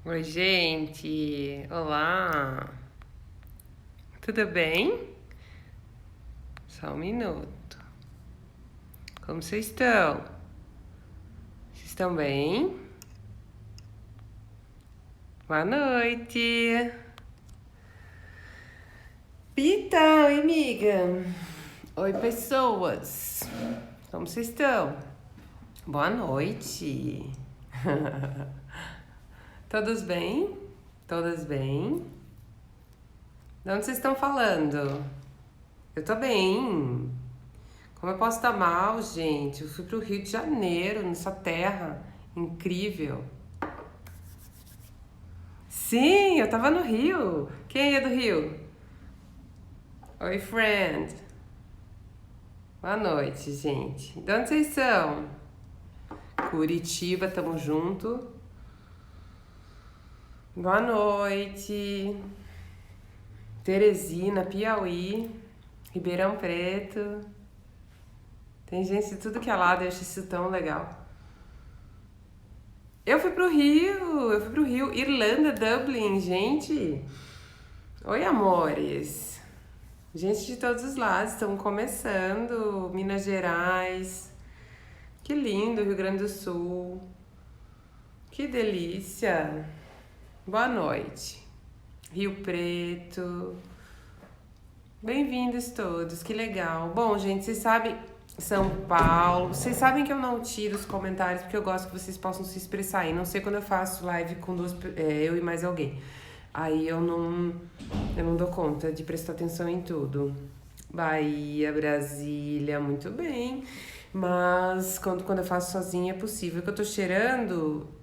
Oi, gente! Olá! Tudo bem? Só um minuto. Como vocês estão? Vocês estão bem? Boa noite! Pita, oi, amiga! Oi, pessoas! Como vocês estão? Boa noite! Todos bem? Todas bem? De onde vocês estão falando? Eu tô bem. Como eu posso estar mal, gente? Eu fui pro Rio de Janeiro, nessa terra incrível. Sim, eu tava no Rio. Quem é do Rio? Oi, friend. Boa noite, gente. De onde vocês são? Curitiba, tamo junto. Boa noite. Teresina, Piauí, Ribeirão Preto. Tem gente de tudo que é lado, eu acho isso tão legal. Eu fui pro Rio, Irlanda, Dublin, gente. Oi, amores. Gente de todos os lados, estão começando. Minas Gerais. Que lindo, Rio Grande do Sul. Que delícia. Boa noite. Rio Preto. Bem-vindos todos, que legal. Bom, gente, vocês sabem, São Paulo, vocês sabem que eu não tiro os comentários porque eu gosto que vocês possam se expressar aí. Não sei quando eu faço live com eu e mais alguém. Aí eu não dou conta de prestar atenção em tudo. Bahia, Brasília, muito bem. Mas quando eu faço sozinha é possível. Que eu tô cheirando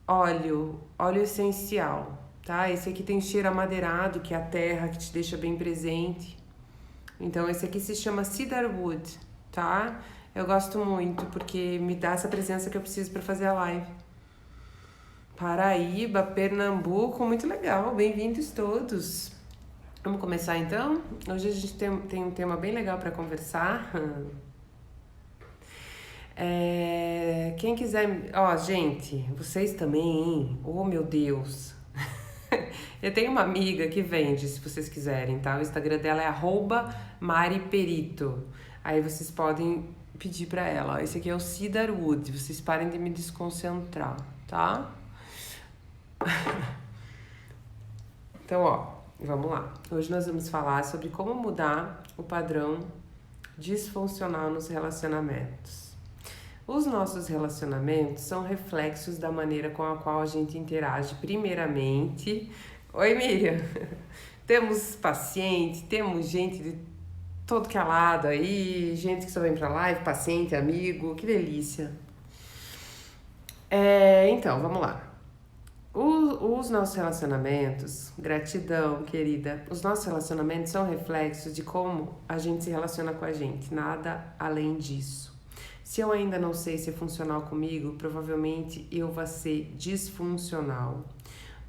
óleo essencial, tá? Esse aqui tem cheiro amadeirado, que é a terra que te deixa bem presente. Então esse aqui se chama Cedarwood, tá? Eu gosto muito porque me dá essa presença que eu preciso para fazer a live. Paraíba, Pernambuco, muito legal. Bem-vindos todos. Vamos começar então? Hoje a gente tem um tema bem legal para conversar. Quem quiser. Ó, gente, vocês também, hein? Oh, meu Deus. Eu tenho uma amiga que vende, se vocês quiserem, tá? O Instagram dela é @mariperito. Aí vocês podem pedir pra ela. Ó, esse aqui é o Cedarwood. Vocês parem de me desconcentrar, tá? Então, ó, vamos lá. Hoje nós vamos falar sobre como mudar o padrão disfuncional nos relacionamentos. Os nossos relacionamentos são reflexos da maneira com a qual a gente interage primeiramente. Oi, Miriam! Temos paciente, temos gente de todo que é lado aí, gente que só vem pra live, paciente, amigo, que delícia. Então, vamos lá. Os nossos relacionamentos, gratidão, querida, os nossos relacionamentos são reflexos de como a gente se relaciona com a gente, nada além disso. Se eu ainda não sei ser funcional comigo, provavelmente eu vou ser disfuncional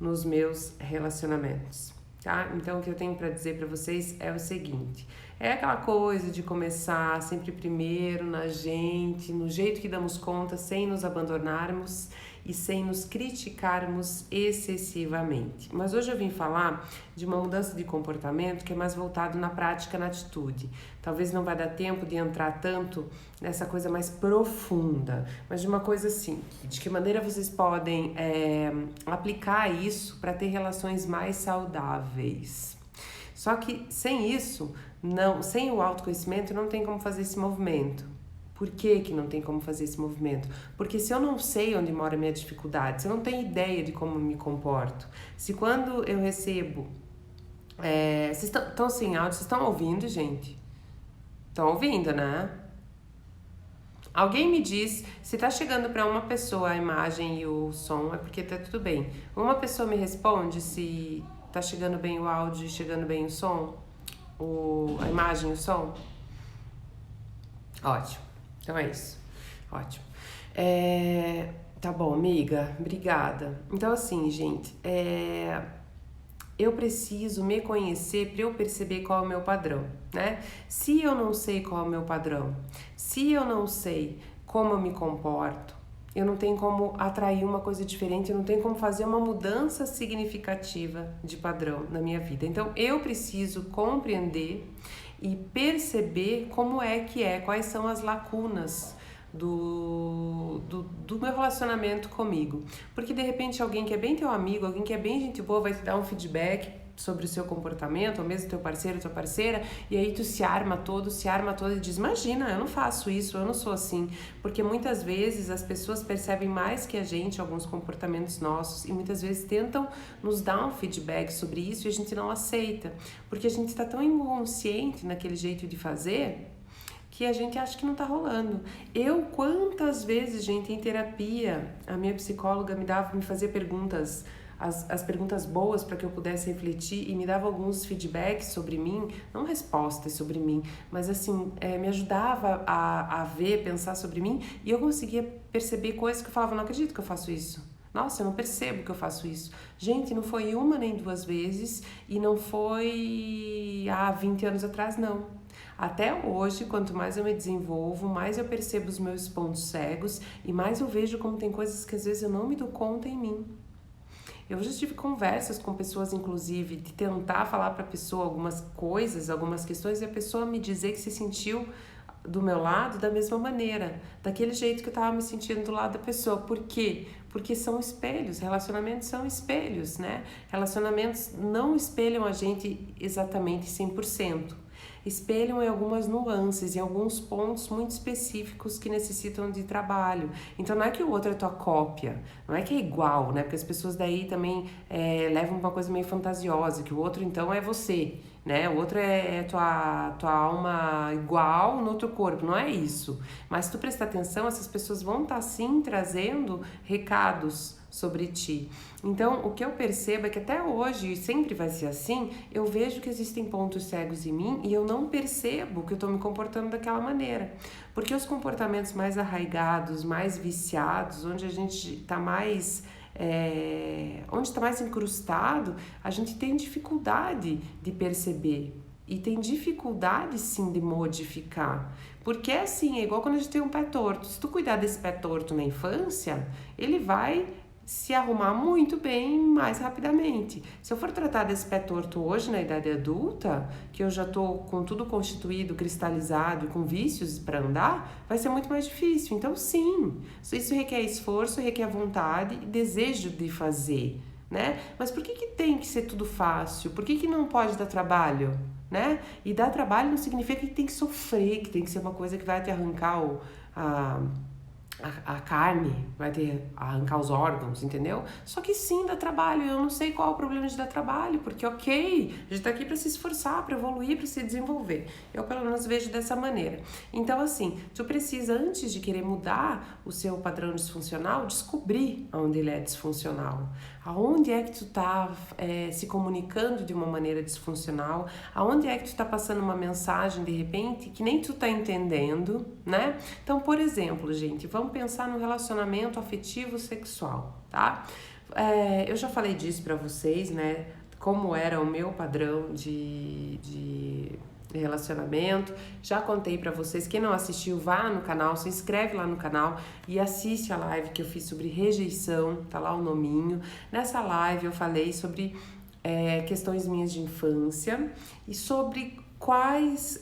nos meus relacionamentos, tá? Então o que eu tenho para dizer para vocês é o seguinte: é aquela coisa de começar sempre primeiro na gente, no jeito que damos conta, sem nos abandonarmos e sem nos criticarmos excessivamente. Mas hoje eu vim falar de uma mudança de comportamento que é mais voltado na prática, na atitude. Talvez não vai dar tempo de entrar tanto nessa coisa mais profunda, mas de uma coisa assim, de que maneira vocês podem aplicar isso para ter relações mais saudáveis. Só que sem isso, sem o autoconhecimento, não tem como fazer esse movimento. Por que não tem como fazer esse movimento? Porque se eu não sei onde mora a minha dificuldade, se eu não tenho ideia de como me comporto, se quando eu recebo... vocês estão sem áudio? Vocês estão ouvindo, gente? Estão ouvindo, né? Alguém me diz, se tá chegando para uma pessoa a imagem e o som, é porque tá tudo bem. Uma pessoa me responde se tá chegando bem o áudio e chegando bem o som, a imagem e o som. Ótimo. Então é isso. Ótimo. Tá bom, amiga. Obrigada. Então, assim, gente, eu preciso me conhecer para eu perceber qual é o meu padrão, né? Se eu não sei qual é o meu padrão, se eu não sei como eu me comporto, eu não tenho como atrair uma coisa diferente, eu não tenho como fazer uma mudança significativa de padrão na minha vida. Então, eu preciso compreender e perceber como quais são as lacunas do meu relacionamento comigo. Porque, de repente, alguém que é bem teu amigo, alguém que é bem gente boa, vai te dar um feedback sobre o seu comportamento, ou mesmo teu parceiro, tua parceira, e aí tu se arma todo e diz, imagina, eu não faço isso, eu não sou assim, porque muitas vezes as pessoas percebem mais que a gente alguns comportamentos nossos e muitas vezes tentam nos dar um feedback sobre isso e a gente não aceita, porque a gente está tão inconsciente naquele jeito de fazer que a gente acha que não tá rolando. Quantas vezes, gente, em terapia, a minha psicóloga me fazia perguntas, as perguntas boas para que eu pudesse refletir e me dava alguns feedbacks sobre mim, não respostas sobre mim, mas assim, me ajudava a ver, pensar sobre mim e eu conseguia perceber coisas que eu falava, não acredito que eu faço isso. Nossa, eu não percebo que eu faço isso. Gente, não foi uma nem duas vezes e não foi há 20 anos atrás, não. Até hoje, quanto mais eu me desenvolvo, mais eu percebo os meus pontos cegos e mais eu vejo como tem coisas que às vezes eu não me dou conta em mim. Eu já tive conversas com pessoas, inclusive, de tentar falar para a pessoa algumas coisas, algumas questões, e a pessoa me dizer que se sentiu do meu lado da mesma maneira, daquele jeito que eu estava me sentindo do lado da pessoa. Por quê? Porque são espelhos, relacionamentos são espelhos, né? Relacionamentos não espelham a gente exatamente 100%. Espelham em algumas nuances, em alguns pontos muito específicos que necessitam de trabalho. Então não é que o outro é tua cópia, não é que é igual, né? Porque as pessoas daí também levam uma coisa meio fantasiosa, que o outro então é você, né? O outro é tua alma igual no outro corpo, não é isso. Mas se tu prestar atenção, essas pessoas vão estar sim trazendo recados sobre ti. Então, o que eu percebo é que até hoje, e sempre vai ser assim, eu vejo que existem pontos cegos em mim e eu não percebo que eu estou me comportando daquela maneira. Porque os comportamentos mais arraigados, mais viciados, onde a gente está mais... onde está mais incrustado, a gente tem dificuldade de perceber. E tem dificuldade sim de modificar. Porque assim, é igual quando a gente tem um pé torto. Se tu cuidar desse pé torto na infância, ele vai se arrumar muito bem mais rapidamente. Se eu for tratar desse pé torto hoje na idade adulta, que eu já tô com tudo constituído, cristalizado, com vícios para andar, vai ser muito mais difícil. Então sim, isso requer esforço, requer vontade e desejo de fazer, né? Mas por que tem que ser tudo fácil? Por que não pode dar trabalho, né? E dar trabalho não significa que tem que sofrer, que tem que ser uma coisa que vai te arrancar a carne, vai ter arrancar os órgãos, entendeu? Só que sim, dá trabalho. Eu não sei qual é o problema de dar trabalho, porque ok, a gente tá aqui para se esforçar, para evoluir, para se desenvolver. Eu pelo menos vejo dessa maneira. Então assim, tu precisa, antes de querer mudar o seu padrão disfuncional, descobrir onde ele é disfuncional. Aonde é que tu tá se comunicando de uma maneira disfuncional? Aonde é que tu tá passando uma mensagem de repente que nem tu tá entendendo, né? Então, por exemplo, gente, vamos pensar no relacionamento afetivo sexual, tá? Eu já falei disso pra vocês, né? Como era o meu padrão de relacionamento, já contei pra vocês. Quem não assistiu, vá no canal, se inscreve lá no canal e assiste a live que eu fiz sobre rejeição, tá lá o nominho. Nessa live eu falei sobre questões minhas de infância e sobre quais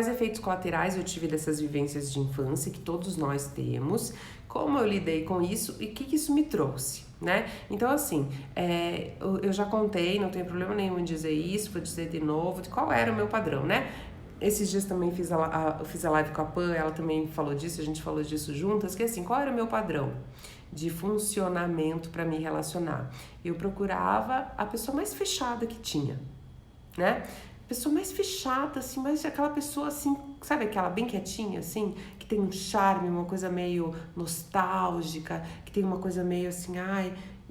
efeitos colaterais eu tive dessas vivências de infância que todos nós temos, como eu lidei com isso e o que isso me trouxe, né? Então, assim, eu já contei, não tem problema nenhum em dizer isso, vou dizer de novo, de qual era o meu padrão, né? Esses dias também eu fiz a live com a Pan, ela também falou disso, a gente falou disso juntas, que assim, qual era o meu padrão de funcionamento para me relacionar? Eu procurava a pessoa mais fechada que tinha, né? Pessoa mais fechada, assim, mas aquela pessoa, assim, sabe aquela bem quietinha, assim, que tem um charme, uma coisa meio nostálgica, que tem uma coisa meio assim,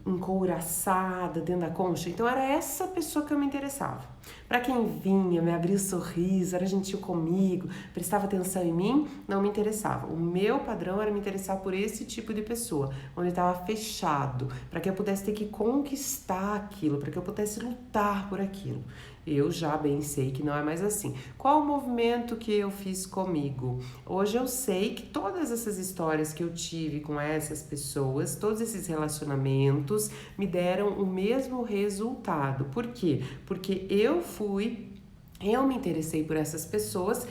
encouraçada dentro da concha. Então era essa pessoa que eu me interessava. Para quem vinha, me abria o sorriso, era gentil comigo, prestava atenção em mim, não me interessava. O meu padrão era me interessar por esse tipo de pessoa, onde estava fechado, para que eu pudesse ter que conquistar aquilo, para que eu pudesse lutar por aquilo. Eu já bem sei que não é mais assim. Qual o movimento que eu fiz comigo? Hoje eu sei que todas essas histórias que eu tive com essas pessoas, todos esses relacionamentos, me deram o mesmo resultado. Por quê? Porque eu me interessei por essas pessoas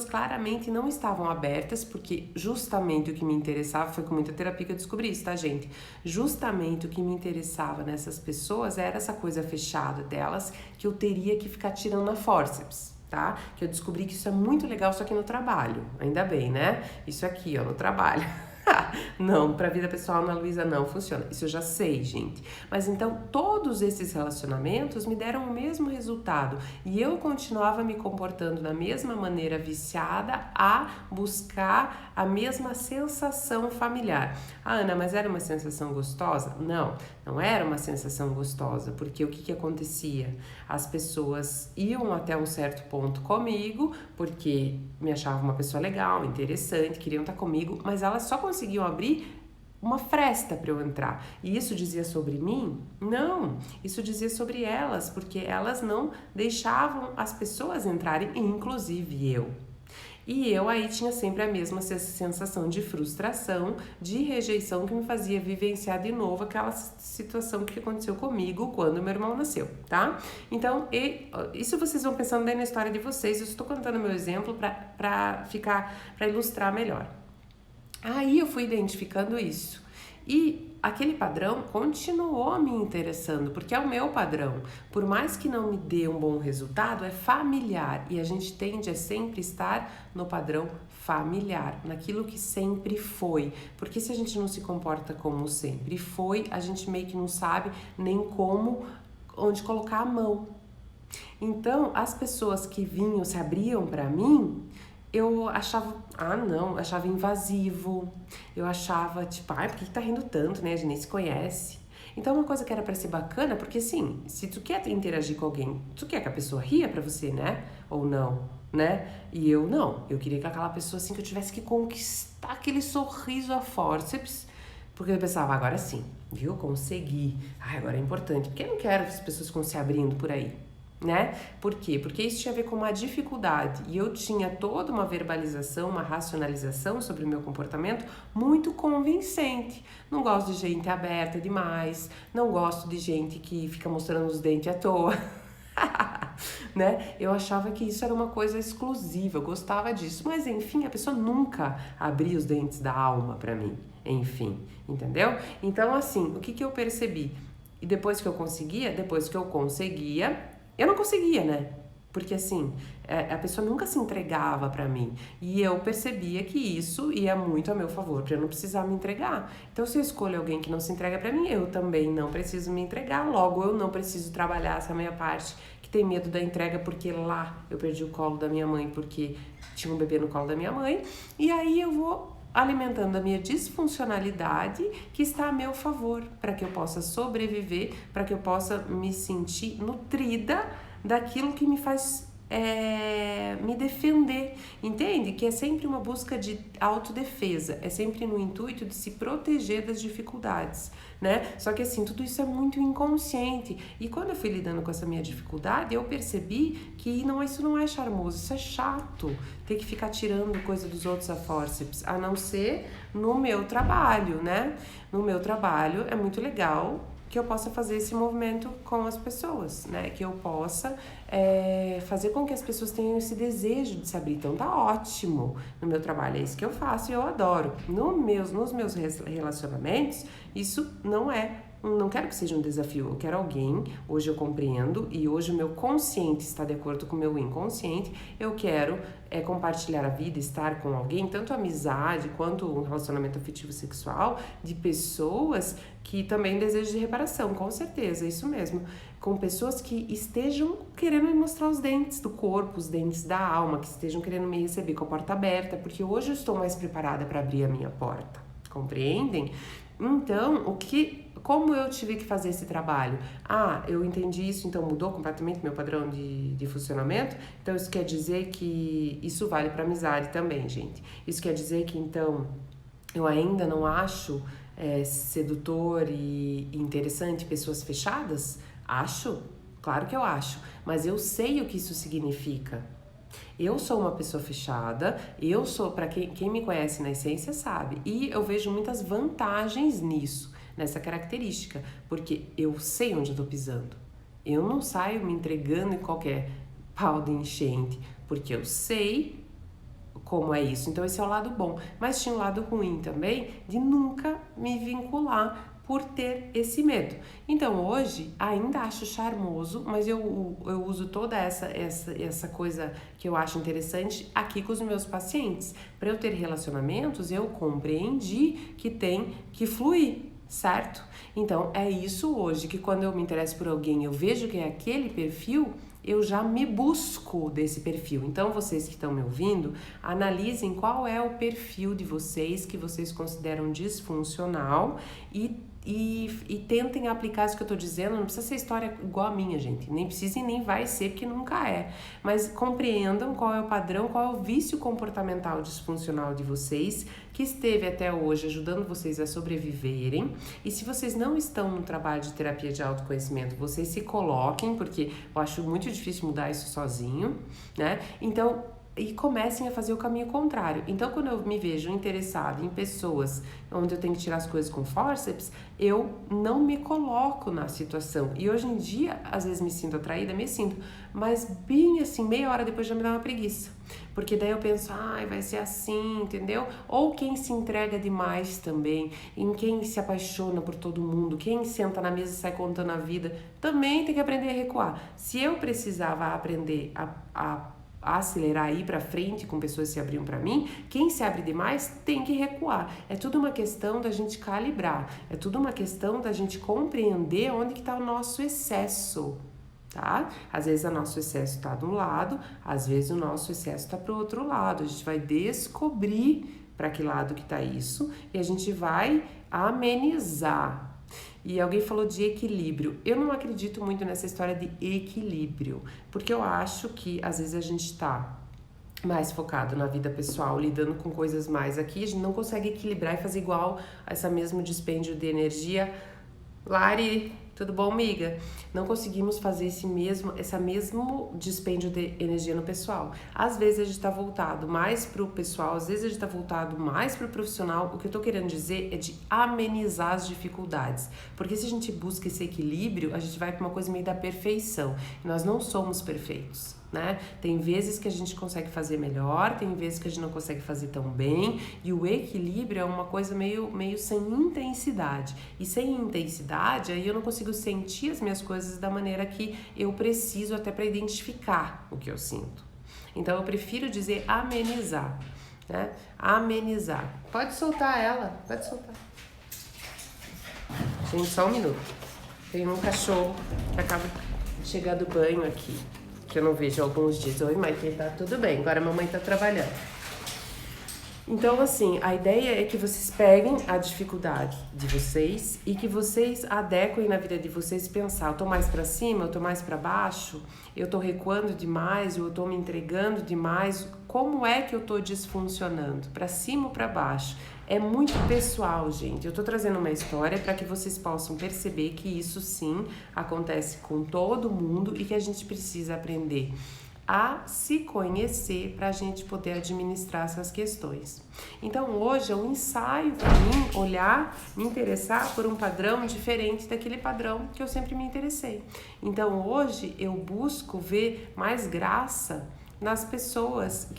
claramente não estavam abertas, porque justamente o que me interessava, foi com muita terapia que eu descobri isso, tá, gente? Justamente o que me interessava nessas pessoas era essa coisa fechada delas, que eu teria que ficar tirando a fórceps, tá? Que eu descobri que isso é muito legal, só que no trabalho, ainda bem, né? Isso aqui, ó, no trabalho. Não, pra vida pessoal na Luísa não funciona. Isso eu já sei, gente. Mas então, todos esses relacionamentos me deram o mesmo resultado. E eu continuava me comportando da mesma maneira viciada a buscar a mesma sensação familiar. Ah, Ana, mas era uma sensação gostosa? Não, não era uma sensação gostosa. Porque o que acontecia? As pessoas iam até um certo ponto comigo, porque me achavam uma pessoa legal, interessante, queriam estar comigo, mas elas só conseguiam abrir uma fresta para eu entrar. E isso dizia sobre mim? Não, isso dizia sobre elas, porque elas não deixavam as pessoas entrarem, inclusive eu. E eu aí tinha sempre a mesma sensação de frustração, de rejeição, que me fazia vivenciar de novo aquela situação que aconteceu comigo quando meu irmão nasceu, tá? Então, isso vocês vão pensando daí na história de vocês. Eu estou contando meu exemplo para ilustrar melhor. Aí eu fui identificando isso. E aquele padrão continuou me interessando, porque é o meu padrão. Por mais que não me dê um bom resultado, é familiar. E a gente tende a sempre estar no padrão familiar, naquilo que sempre foi. Porque se a gente não se comporta como sempre foi, a gente meio que não sabe nem onde colocar a mão. Então, as pessoas que vinham, se abriam para mim, eu achava, achava invasivo, eu achava, tipo, por que tá rindo tanto, né, a gente nem se conhece. Então, uma coisa que era pra ser bacana, porque assim, se tu quer interagir com alguém, tu quer que a pessoa ria pra você, né, ou não, né, e eu não, eu queria que aquela pessoa, assim, que eu tivesse que conquistar aquele sorriso a fórceps, porque eu pensava, agora sim, viu, consegui, agora é importante, porque eu não quero que as pessoas ficam se abrindo por aí. Né? Por quê? Porque isso tinha a ver com uma dificuldade e eu tinha toda uma verbalização, uma racionalização sobre o meu comportamento muito convincente. Não gosto de gente aberta demais, não gosto de gente que fica mostrando os dentes à toa. Né? Eu achava que isso era uma coisa exclusiva, eu gostava disso, mas enfim, a pessoa nunca abria os dentes da alma pra mim, enfim, entendeu? Então assim, o que eu percebi? E depois que eu conseguia, eu não conseguia, né? Porque assim, a pessoa nunca se entregava pra mim. E eu percebia que isso ia muito a meu favor, pra eu não precisar me entregar. Então, se eu escolho alguém que não se entrega pra mim, eu também não preciso me entregar. Logo, eu não preciso trabalhar essa minha parte que tem medo da entrega, porque lá eu perdi o colo da minha mãe, porque tinha um bebê no colo da minha mãe. E aí eu vou alimentando a minha disfuncionalidade que está a meu favor, para que eu possa sobreviver, para que eu possa me sentir nutrida daquilo que me faz me defender, entende? Que é sempre uma busca de autodefesa, é sempre no intuito de se proteger das dificuldades, né? Só que assim, tudo isso é muito inconsciente, e quando eu fui lidando com essa minha dificuldade, eu percebi que isso não é charmoso, isso é chato, ter que ficar tirando coisa dos outros a fórceps, a não ser no meu trabalho, né? No meu trabalho é muito legal que eu possa fazer esse movimento com as pessoas, né? Que eu possa fazer com que as pessoas tenham esse desejo de se abrir. Então tá ótimo no meu trabalho, é isso que eu faço e eu adoro. Nos meus relacionamentos, isso não quero que seja um desafio, eu quero alguém, hoje eu compreendo e hoje o meu consciente está de acordo com o meu inconsciente, eu quero compartilhar a vida, estar com alguém, tanto amizade quanto um relacionamento afetivo sexual, de pessoas que também desejam de reparação, com certeza, isso mesmo, com pessoas que estejam querendo me mostrar os dentes do corpo, os dentes da alma, que estejam querendo me receber com a porta aberta, porque hoje eu estou mais preparada para abrir a minha porta. Compreendem? Então, como eu tive que fazer esse trabalho? Eu entendi isso, então mudou completamente meu padrão de funcionamento. Então, isso quer dizer que isso vale para amizade também, gente. Isso quer dizer que, então, eu ainda não acho sedutor e interessante pessoas fechadas? Acho, claro que eu acho, mas eu sei o que isso significa. Eu sou uma pessoa fechada, para quem me conhece na essência sabe, e eu vejo muitas vantagens nisso, nessa característica, porque eu sei onde eu tô pisando. Eu não saio me entregando em qualquer pau de enchente, porque eu sei como é isso. Então esse é o lado bom, mas tinha um lado ruim também de nunca me vincular por ter esse medo. Então hoje ainda acho charmoso, mas eu uso toda essa coisa que eu acho interessante aqui com os meus pacientes. Para eu ter relacionamentos, eu compreendi que tem que fluir, certo? Então é isso hoje, que quando eu me interesso por alguém, eu vejo que é aquele perfil, eu já me busco desse perfil. Então, vocês que estão me ouvindo, analisem qual é o perfil de vocês que vocês consideram disfuncional e tentem aplicar isso que eu tô dizendo. Não precisa ser história igual a minha, gente. Nem precisa e nem vai ser, porque nunca é. Mas compreendam qual é o padrão, qual é o vício comportamental disfuncional de vocês, que esteve até hoje ajudando vocês a sobreviverem. E se vocês não estão no trabalho de terapia de autoconhecimento, vocês se coloquem, porque eu acho muito difícil mudar isso sozinho, né? Então, e comecem a fazer o caminho contrário. Então, quando eu me vejo interessada em pessoas onde eu tenho que tirar as coisas com fórceps, eu não me coloco na situação. E hoje em dia, às vezes me sinto atraída, mas bem assim, meia hora depois já me dá uma preguiça. Porque daí eu penso, vai ser assim, entendeu? Ou quem se entrega demais também, em quem se apaixona por todo mundo, quem senta na mesa e sai contando a vida, também tem que aprender a recuar. Se eu precisava aprender a acelerar, ir para frente com pessoas que se abriam para mim, quem se abre demais tem que recuar. É tudo uma questão da gente calibrar, é tudo uma questão da gente compreender onde que está o nosso excesso, tá? Às vezes o nosso excesso está de um lado, às vezes o nosso excesso está para o outro lado. A gente vai descobrir para que lado que está isso e a gente vai amenizar. E alguém falou de equilíbrio. Eu não acredito muito nessa história de equilíbrio, porque eu acho que às vezes a gente tá mais focado na vida pessoal, lidando com coisas mais aqui, a gente não consegue equilibrar e fazer igual a esse mesmo dispêndio de energia. Lari, tudo bom, amiga? Não conseguimos fazer esse mesmo dispêndio de energia no pessoal. Às vezes a gente tá voltado mais pro pessoal, às vezes a gente tá voltado mais pro profissional. O que eu tô querendo dizer é de amenizar as dificuldades. Porque se a gente busca esse equilíbrio, a gente vai pra uma coisa meio da perfeição. E nós não somos perfeitos, né? Tem vezes que a gente consegue fazer melhor, tem vezes que a gente não consegue fazer tão bem, e o equilíbrio é uma coisa meio sem intensidade. E sem intensidade, aí eu não consigo sentir as minhas coisas da maneira que eu preciso até para identificar o que eu sinto. Então eu prefiro dizer amenizar, né? Amenizar. Pode soltar ela, pode soltar. Gente, só um minuto. Tem um cachorro que acaba de chegar do banho aqui, que eu não vejo há alguns dias. Oi, Maite, tá tudo bem, agora a mamãe tá trabalhando. Então, assim, a ideia é que vocês peguem a dificuldade de vocês e que vocês adequem na vida de vocês pensar, eu tô mais pra cima, eu tô mais pra baixo, eu tô recuando demais, ou eu tô me entregando demais, como é que eu tô disfuncionando? Pra cima ou pra baixo? É muito pessoal, gente. Eu tô trazendo uma história para que vocês possam perceber que isso sim acontece com todo mundo e que a gente precisa aprender a se conhecer para a gente poder administrar essas questões. Então hoje é um ensaio para mim olhar, me interessar por um padrão diferente daquele padrão que eu sempre me interessei. Então hoje eu busco ver mais graça nas pessoas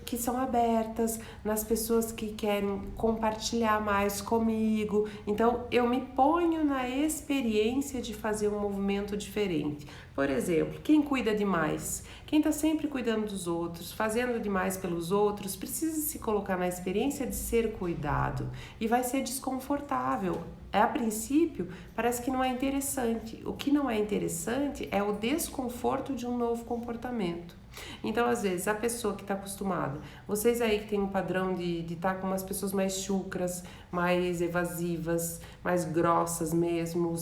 que são abertas, nas pessoas que querem compartilhar mais comigo. Então, eu me ponho na experiência de fazer um movimento diferente. Por exemplo, quem cuida demais, quem tá sempre cuidando dos outros, fazendo demais pelos outros, precisa se colocar na experiência de ser cuidado e vai ser desconfortável. A princípio, parece que não é interessante. O que não é interessante é o desconforto de um novo comportamento. Então, às vezes, a pessoa que está acostumada, vocês aí que tem um padrão de estar com umas pessoas mais chucras, mais evasivas, mais grossas mesmo,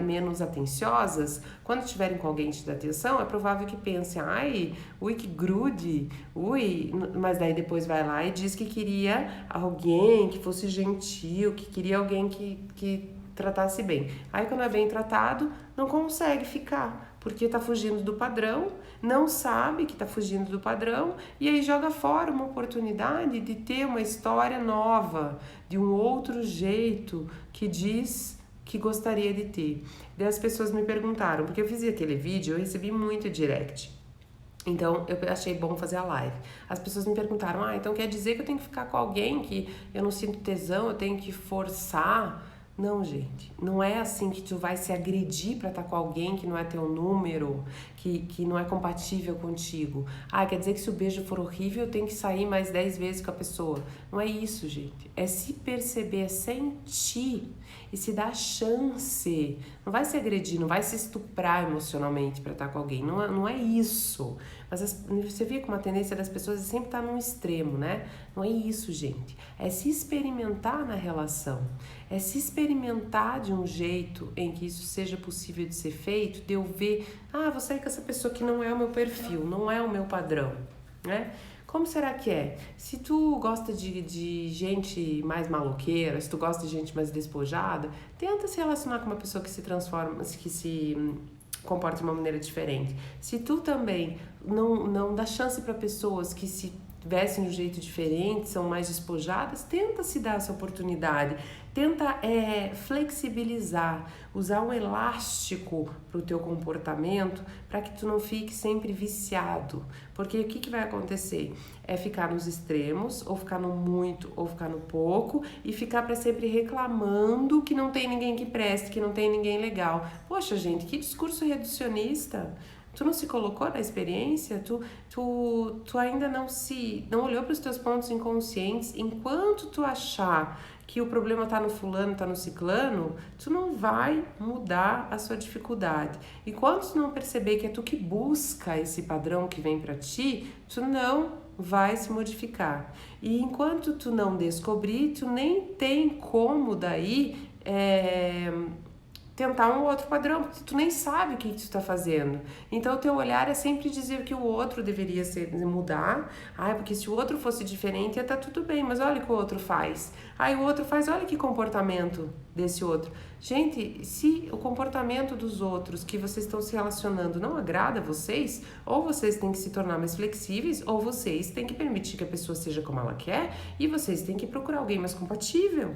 menos atenciosas, quando estiverem com alguém te dá atenção, é provável que pensem, ai, ui, que grude, ui, mas daí depois vai lá e diz que queria alguém que fosse gentil, que queria alguém que tratasse bem. Aí quando é bem tratado, não consegue ficar, porque tá fugindo do padrão, não sabe que tá fugindo do padrão, e aí joga fora uma oportunidade de ter uma história nova, de um outro jeito que diz que gostaria de ter. Daí as pessoas me perguntaram, porque eu fiz aquele vídeo, eu recebi muito direct. Então, eu achei bom fazer a live. As pessoas me perguntaram, então quer dizer que eu tenho que ficar com alguém que eu não sinto tesão, eu tenho que forçar? Não, gente, não é assim que tu vai se agredir pra estar com alguém que não é teu número, que não é compatível contigo. Quer dizer que se o beijo for horrível, eu tenho que sair mais 10 vezes com a pessoa. Não é isso, gente. É se perceber, é sentir e se dar chance. Não vai se agredir, não vai se estuprar emocionalmente pra estar com alguém. Não é isso. Mas você vê que uma tendência das pessoas é sempre estar num extremo, né? Não é isso, gente. É se experimentar na relação. É se experimentar de um jeito em que isso seja possível de ser feito, de eu ver, vou sair com essa pessoa que não é o meu perfil, não é o meu padrão, né? Como será que é? Se tu gosta de gente mais maloqueira, se tu gosta de gente mais despojada, tenta se relacionar com uma pessoa que se transforma, que se comporta de uma maneira diferente. Se tu também não dá chance para pessoas que se vestem de um jeito diferente, são mais despojadas, tenta se dar essa oportunidade, tenta flexibilizar, usar um elástico para o teu comportamento, para que tu não fique sempre viciado, porque o que vai acontecer? É ficar nos extremos, ou ficar no muito, ou ficar no pouco, e ficar para sempre reclamando que não tem ninguém que preste, que não tem ninguém legal. Poxa, gente, que discurso reducionista! Tu não se colocou na experiência? Tu ainda não olhou para os teus pontos inconscientes? Enquanto tu achar que o problema tá no fulano, tá no ciclano, tu não vai mudar a sua dificuldade. Enquanto tu não perceber que é tu que busca esse padrão que vem para ti, tu não vai se modificar. E enquanto tu não descobrir, tu nem tem como daí tentar um outro padrão, porque tu nem sabe o que tu tá fazendo. Então, o teu olhar é sempre dizer que o outro deveria mudar. Porque se o outro fosse diferente, ia tá tudo bem, mas olha o que o outro faz. O outro faz, olha que comportamento desse outro. Gente, se o comportamento dos outros que vocês estão se relacionando não agrada a vocês, ou vocês têm que se tornar mais flexíveis, ou vocês têm que permitir que a pessoa seja como ela quer, e vocês têm que procurar alguém mais compatível.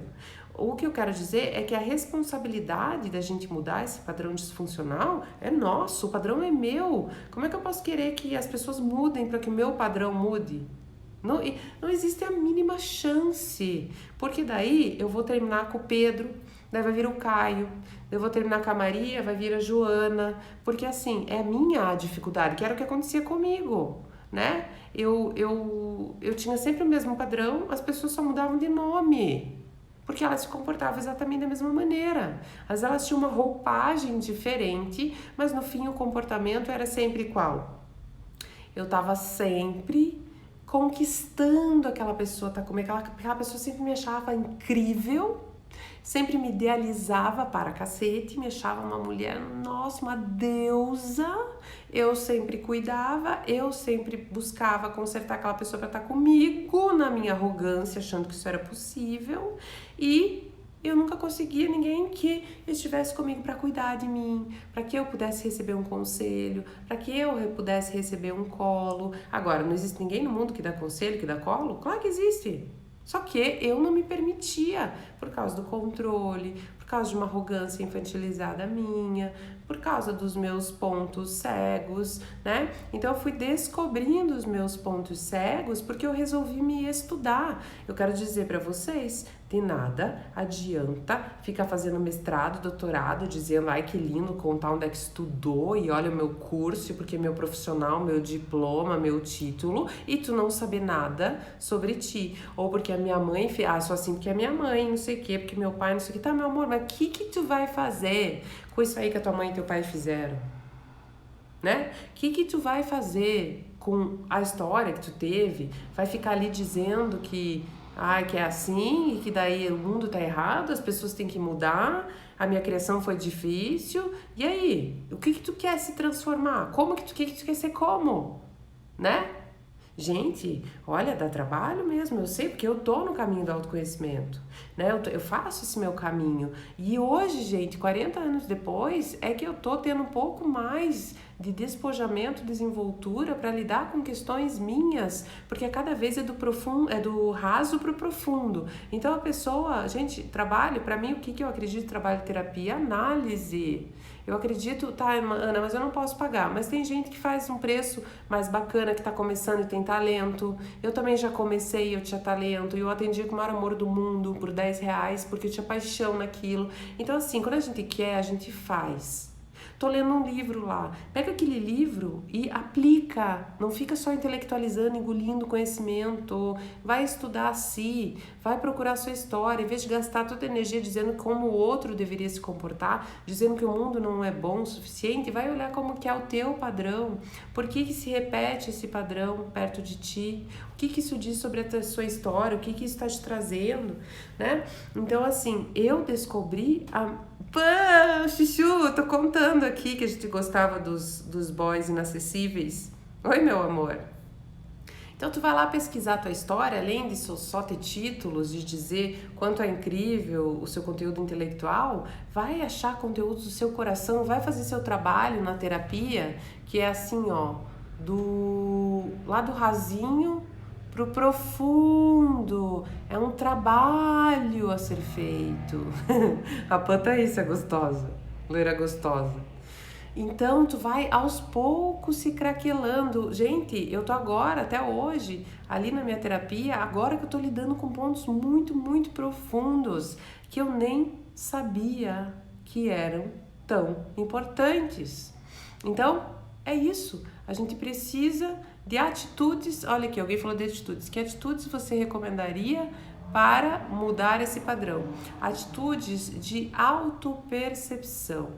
O que eu quero dizer é que a responsabilidade da gente mudar esse padrão disfuncional é nosso, o padrão é meu. Como é que eu posso querer que as pessoas mudem para que o meu padrão mude? Não existe a mínima chance, porque daí eu vou terminar com o Pedro, daí vai vir o Caio, eu vou terminar com a Maria, vai vir a Joana, porque assim, é a minha dificuldade, que era o que acontecia comigo, né? Eu tinha sempre o mesmo padrão, as pessoas só mudavam de nome, porque elas se comportavam exatamente da mesma maneira. Elas tinham uma roupagem diferente, mas no fim o comportamento era sempre igual. Eu tava sempre conquistando aquela pessoa, aquela pessoa sempre me achava incrível, sempre me idealizava para cacete, me achava uma mulher, nossa, uma deusa. Eu sempre cuidava, eu sempre buscava consertar aquela pessoa para estar comigo, na minha arrogância, achando que isso era possível, e eu nunca conseguia ninguém que estivesse comigo para cuidar de mim, para que eu pudesse receber um conselho, para que eu pudesse receber um colo. Agora, não existe ninguém no mundo que dá conselho, que dá colo? Claro que existe. Só que eu não me permitia, por causa do controle, por causa de uma arrogância infantilizada minha, por causa dos meus pontos cegos, né? Então eu fui descobrindo os meus pontos cegos porque eu resolvi me estudar. Eu quero dizer para vocês, de nada adianta ficar fazendo mestrado, doutorado, dizendo, ai que lindo, contar onde é que estudou e olha o meu curso, porque meu profissional, meu diploma, meu título, e tu não saber nada sobre ti. Ou porque a minha mãe, só assim porque a minha mãe, não sei o quê, porque meu pai, não sei o quê. Tá, meu amor, mas o que tu vai fazer com isso aí que a tua mãe e teu pai fizeram? Né? O que tu vai fazer com a história que tu teve, vai ficar ali dizendo que que é assim e que daí o mundo tá errado, as pessoas têm que mudar, a minha criação foi difícil. E aí, o que tu quer se transformar? Como que tu quer ser como? Né? Gente, olha, dá trabalho mesmo, eu sei, porque eu tô no caminho do autoconhecimento, né? Eu faço esse meu caminho. E hoje, gente, 40 anos depois, é que eu tô tendo um pouco mais de despojamento, desenvoltura para lidar com questões minhas, porque cada vez é do profundo, é do raso pro profundo. Então a pessoa, gente, trabalho, para mim, o que eu acredito em trabalho de terapia? Análise. Eu acredito, tá, Ana, mas eu não posso pagar. Mas tem gente que faz um preço mais bacana, que tá começando e tem talento. Eu também já comecei, eu tinha talento. E eu atendi com o maior amor do mundo por R$10, porque eu tinha paixão naquilo. Então, assim, quando a gente quer, a gente faz. Tô lendo um livro lá. Pega aquele livro e aplica. Não fica só intelectualizando, engolindo conhecimento. Vai estudar a si. Vai procurar a sua história. Em vez de gastar toda a energia dizendo como o outro deveria se comportar, dizendo que o mundo não é bom o suficiente, vai olhar como que é o teu padrão. Por que se repete esse padrão perto de ti? O que isso diz sobre a sua história? O que isso está te trazendo? Né? Então, assim, eu descobri Chuchu, tô contando aqui que a gente gostava dos boys inacessíveis. Oi, meu amor. Então tu vai lá pesquisar a tua história, além de só ter títulos, de dizer quanto é incrível o seu conteúdo intelectual, vai achar conteúdo do seu coração, vai fazer seu trabalho na terapia, que é assim, ó, lá do rasinho pro profundo. É um trabalho a ser feito. A Panta é gostosa, loira gostosa. Então tu vai aos poucos se craquelando. Gente, eu tô agora, até hoje, ali na minha terapia, agora que eu tô lidando com pontos muito, muito profundos que eu nem sabia que eram tão importantes. Então, é isso. A gente precisa de atitudes. Olha aqui, alguém falou de atitudes. Que atitudes você recomendaria para mudar esse padrão? Atitudes de autopercepção,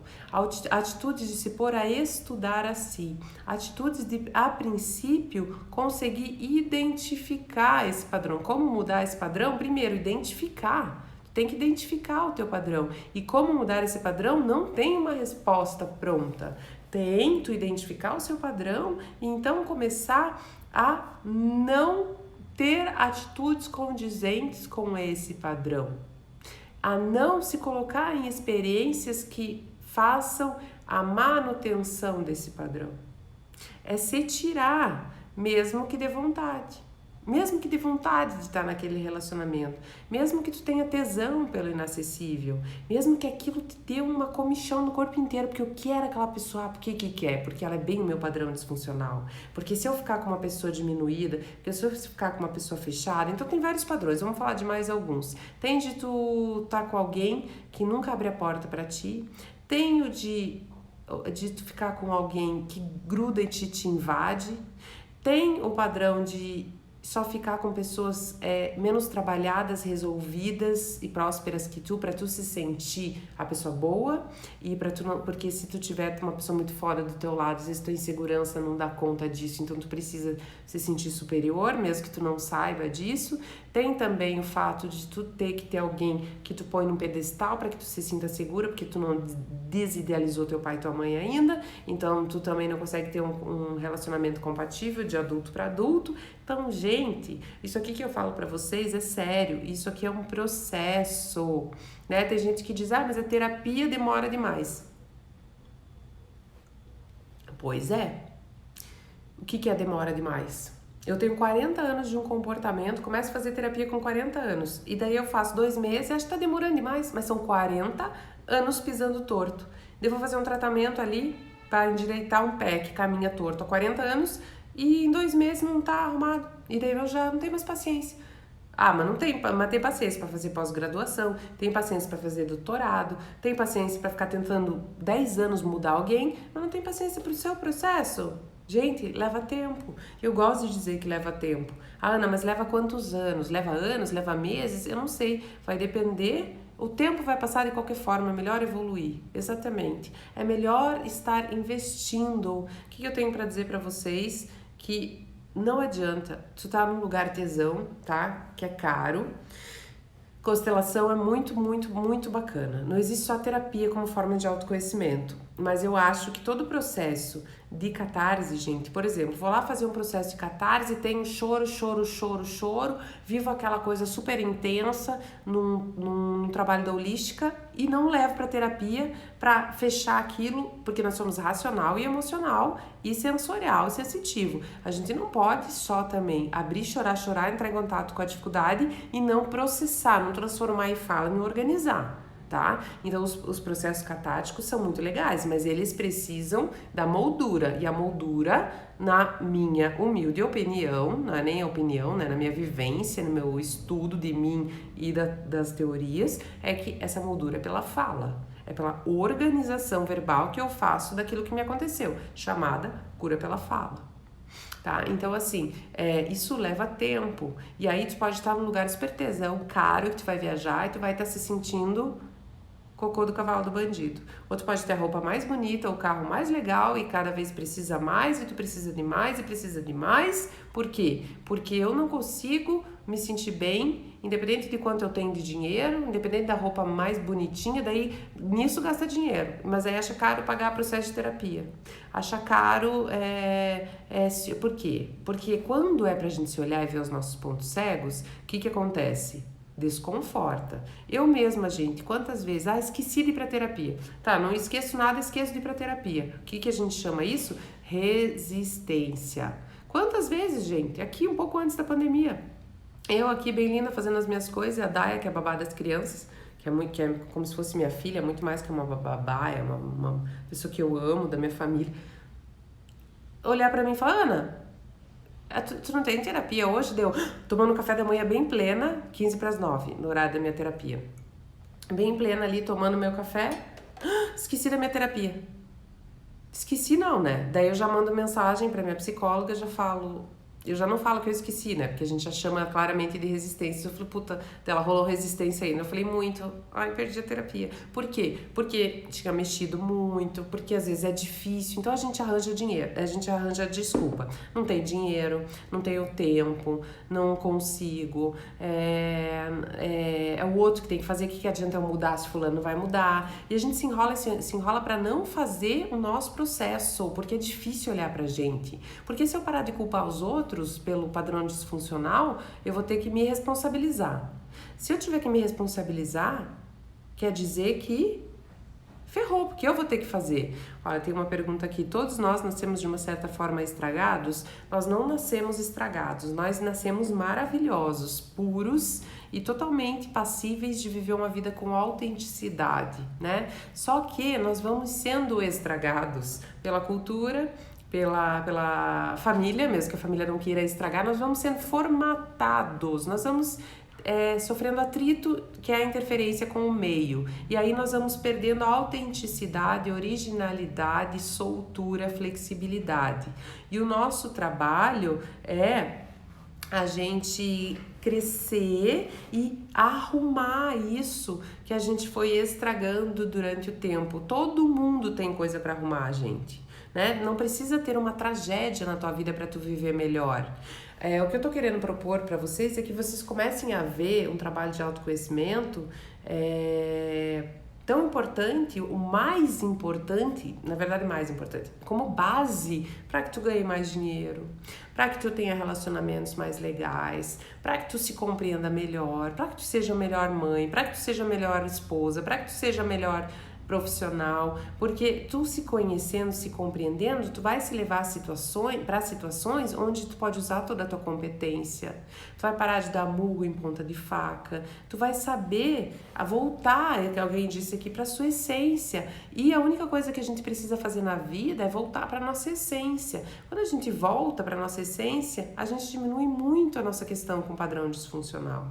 atitudes de se pôr a estudar a si, atitudes de, a princípio, conseguir identificar esse padrão. Como mudar esse padrão? Primeiro, identificar. Tem que identificar o teu padrão. E como mudar esse padrão? Não tem uma resposta pronta. Tem tu identificar o seu padrão e então começar a não ter atitudes condizentes com esse padrão. A não se colocar em experiências que façam a manutenção desse padrão. É se tirar, mesmo que dê vontade. Mesmo que dê vontade de estar naquele relacionamento, mesmo que tu tenha tesão pelo inacessível, mesmo que aquilo te dê uma comichão no corpo inteiro, porque eu quero aquela pessoa, por que quer? Porque ela é bem o meu padrão disfuncional, porque se eu ficar com uma pessoa diminuída, porque se eu ficar com uma pessoa fechada, então tem vários padrões, vamos falar de mais alguns. Tem de tu estar com alguém que nunca abre a porta para ti, tem o de tu ficar com alguém que gruda e te invade, tem o padrão de só ficar com pessoas menos trabalhadas, resolvidas e prósperas que tu, para tu se sentir a pessoa boa e para tu não, porque se tu tiver uma pessoa muito fora do teu lado, às vezes tua insegurança não dá conta disso, então tu precisa se sentir superior, mesmo que tu não saiba disso. Tem também o fato de tu ter que ter alguém que tu põe num pedestal para que tu se sinta segura, porque tu não desidealizou teu pai e tua mãe ainda, então tu também não consegue ter um relacionamento compatível de adulto para adulto. Então, gente, isso aqui que eu falo pra vocês é sério, isso aqui é um processo, né? Tem gente que diz, mas a terapia demora demais. Pois é. O que é demora demais? Eu tenho 40 anos de um comportamento, começo a fazer terapia com 40 anos, e daí eu faço 2 meses e acho que tá demorando demais, mas são 40 anos pisando torto. Eu vou fazer um tratamento ali para endireitar um pé que caminha torto há 40 anos, e em 2 meses não tá arrumado. E daí eu já não tenho mais paciência. Mas tem paciência para fazer pós-graduação, tem paciência para fazer doutorado, tem paciência para ficar tentando 10 anos mudar alguém, mas não tem paciência pro seu processo. Gente, leva tempo. Eu gosto de dizer que leva tempo. Ana, mas leva quantos anos? Leva anos? Leva meses? Eu não sei. Vai depender. O tempo vai passar de qualquer forma, é melhor evoluir. Exatamente. É melhor estar investindo. O que eu tenho para dizer para vocês? que não adianta, tu tá num lugar tesão, tá? Que é caro. Constelação é muito, muito, muito bacana. Não existe só terapia como forma de autoconhecimento, mas eu acho que todo o processo de catarse, gente, por exemplo, vou lá fazer um processo de catarse, tenho choro, choro, choro, choro, vivo aquela coisa super intensa num trabalho da holística e não levo para terapia para fechar aquilo, porque nós somos racional e emocional e sensorial e sensitivo. A gente não pode só também abrir, chorar, entrar em contato com a dificuldade e não processar, não transformar em fala, não organizar. Tá? Então os processos catárticos são muito legais, mas eles precisam da moldura, e a moldura, na minha humilde opinião, não é nem a opinião, né, na minha vivência, no meu estudo de mim e das teorias, é que essa moldura é pela fala, é pela organização verbal que eu faço daquilo que me aconteceu, chamada cura pela fala. Tá? Então, assim, isso leva tempo. E aí tu pode estar num lugar super tesão, caro, que tu vai viajar e tu vai estar se sentindo cocô do cavalo do bandido. Ou tu pode ter a roupa mais bonita, o carro mais legal e cada vez precisa mais e tu precisa de mais e precisa de mais. Por quê? Porque eu não consigo me sentir bem, independente de quanto eu tenho de dinheiro, independente da roupa mais bonitinha, daí nisso gasta dinheiro. Mas aí acha caro pagar processo de terapia. Acha caro, por quê? Porque quando é pra gente se olhar e ver os nossos pontos cegos, o que acontece? Desconforta. Eu mesma, gente, quantas vezes? Esqueci de ir pra terapia. Tá, não esqueço nada, esqueço de ir pra terapia. O que a gente chama isso? Resistência. Quantas vezes, gente? Aqui um pouco antes da pandemia. Eu aqui bem linda fazendo as minhas coisas, a Daya, que é a babá das crianças, que é como se fosse minha filha, muito mais que uma babá, é uma pessoa que eu amo, da minha família. Olhar pra mim e falar, Ana, tu não tem terapia hoje? Deu tomando um café da manhã bem plena, 8:50, no horário da minha terapia. Bem plena ali, tomando meu café. Esqueci da minha terapia. Esqueci não, né? Daí eu já mando mensagem pra minha psicóloga, já falo... Eu já não falo que eu esqueci, né? Porque a gente já chama claramente de resistência. Eu falei, puta, ela rolou resistência ainda. Eu falei, muito. Perdi a terapia. Por quê? Porque tinha mexido muito, porque às vezes é difícil. Então a gente arranja dinheiro, a gente arranja desculpa. Não tem dinheiro, não tenho tempo, não consigo. É o outro que tem que fazer. O que adianta eu mudar se fulano vai mudar? E a gente se enrola pra não fazer o nosso processo, porque é difícil olhar pra gente. Porque se eu parar de culpar os outros, pelo padrão disfuncional, eu vou ter que me responsabilizar. Se eu tiver que me responsabilizar, quer dizer que ferrou, porque eu vou ter que fazer. Olha, tem uma pergunta aqui. Todos nós nascemos de uma certa forma estragados? Nós não nascemos estragados, nós nascemos maravilhosos, puros e totalmente passíveis de viver uma vida com autenticidade, né? Só que nós vamos sendo estragados pela cultura, pela família, mesmo que a família não queira estragar, nós vamos sendo formatados, nós vamos sofrendo atrito, que é a interferência com o meio. E aí nós vamos perdendo a autenticidade, originalidade, soltura, flexibilidade. E o nosso trabalho é a gente crescer e arrumar isso que a gente foi estragando durante o tempo. Todo mundo tem coisa para arrumar, gente. Né? Não precisa ter uma tragédia na tua vida para tu viver melhor. O que eu tô querendo propor para vocês é que vocês comecem a ver um trabalho de autoconhecimento tão importante, o mais importante, na verdade mais importante, como base para que tu ganhe mais dinheiro, para que tu tenha relacionamentos mais legais, para que tu se compreenda melhor, para que tu seja a melhor mãe, para que tu seja a melhor esposa, para que tu seja a melhor profissional, porque tu se conhecendo, se compreendendo, tu vai se levar para situações onde tu pode usar toda a tua competência, tu vai parar de dar murro em ponta de faca, tu vai saber voltar, que alguém disse aqui, para sua essência. E a única coisa que a gente precisa fazer na vida é voltar para nossa essência. Quando a gente volta para nossa essência, a gente diminui muito a nossa questão com o padrão disfuncional.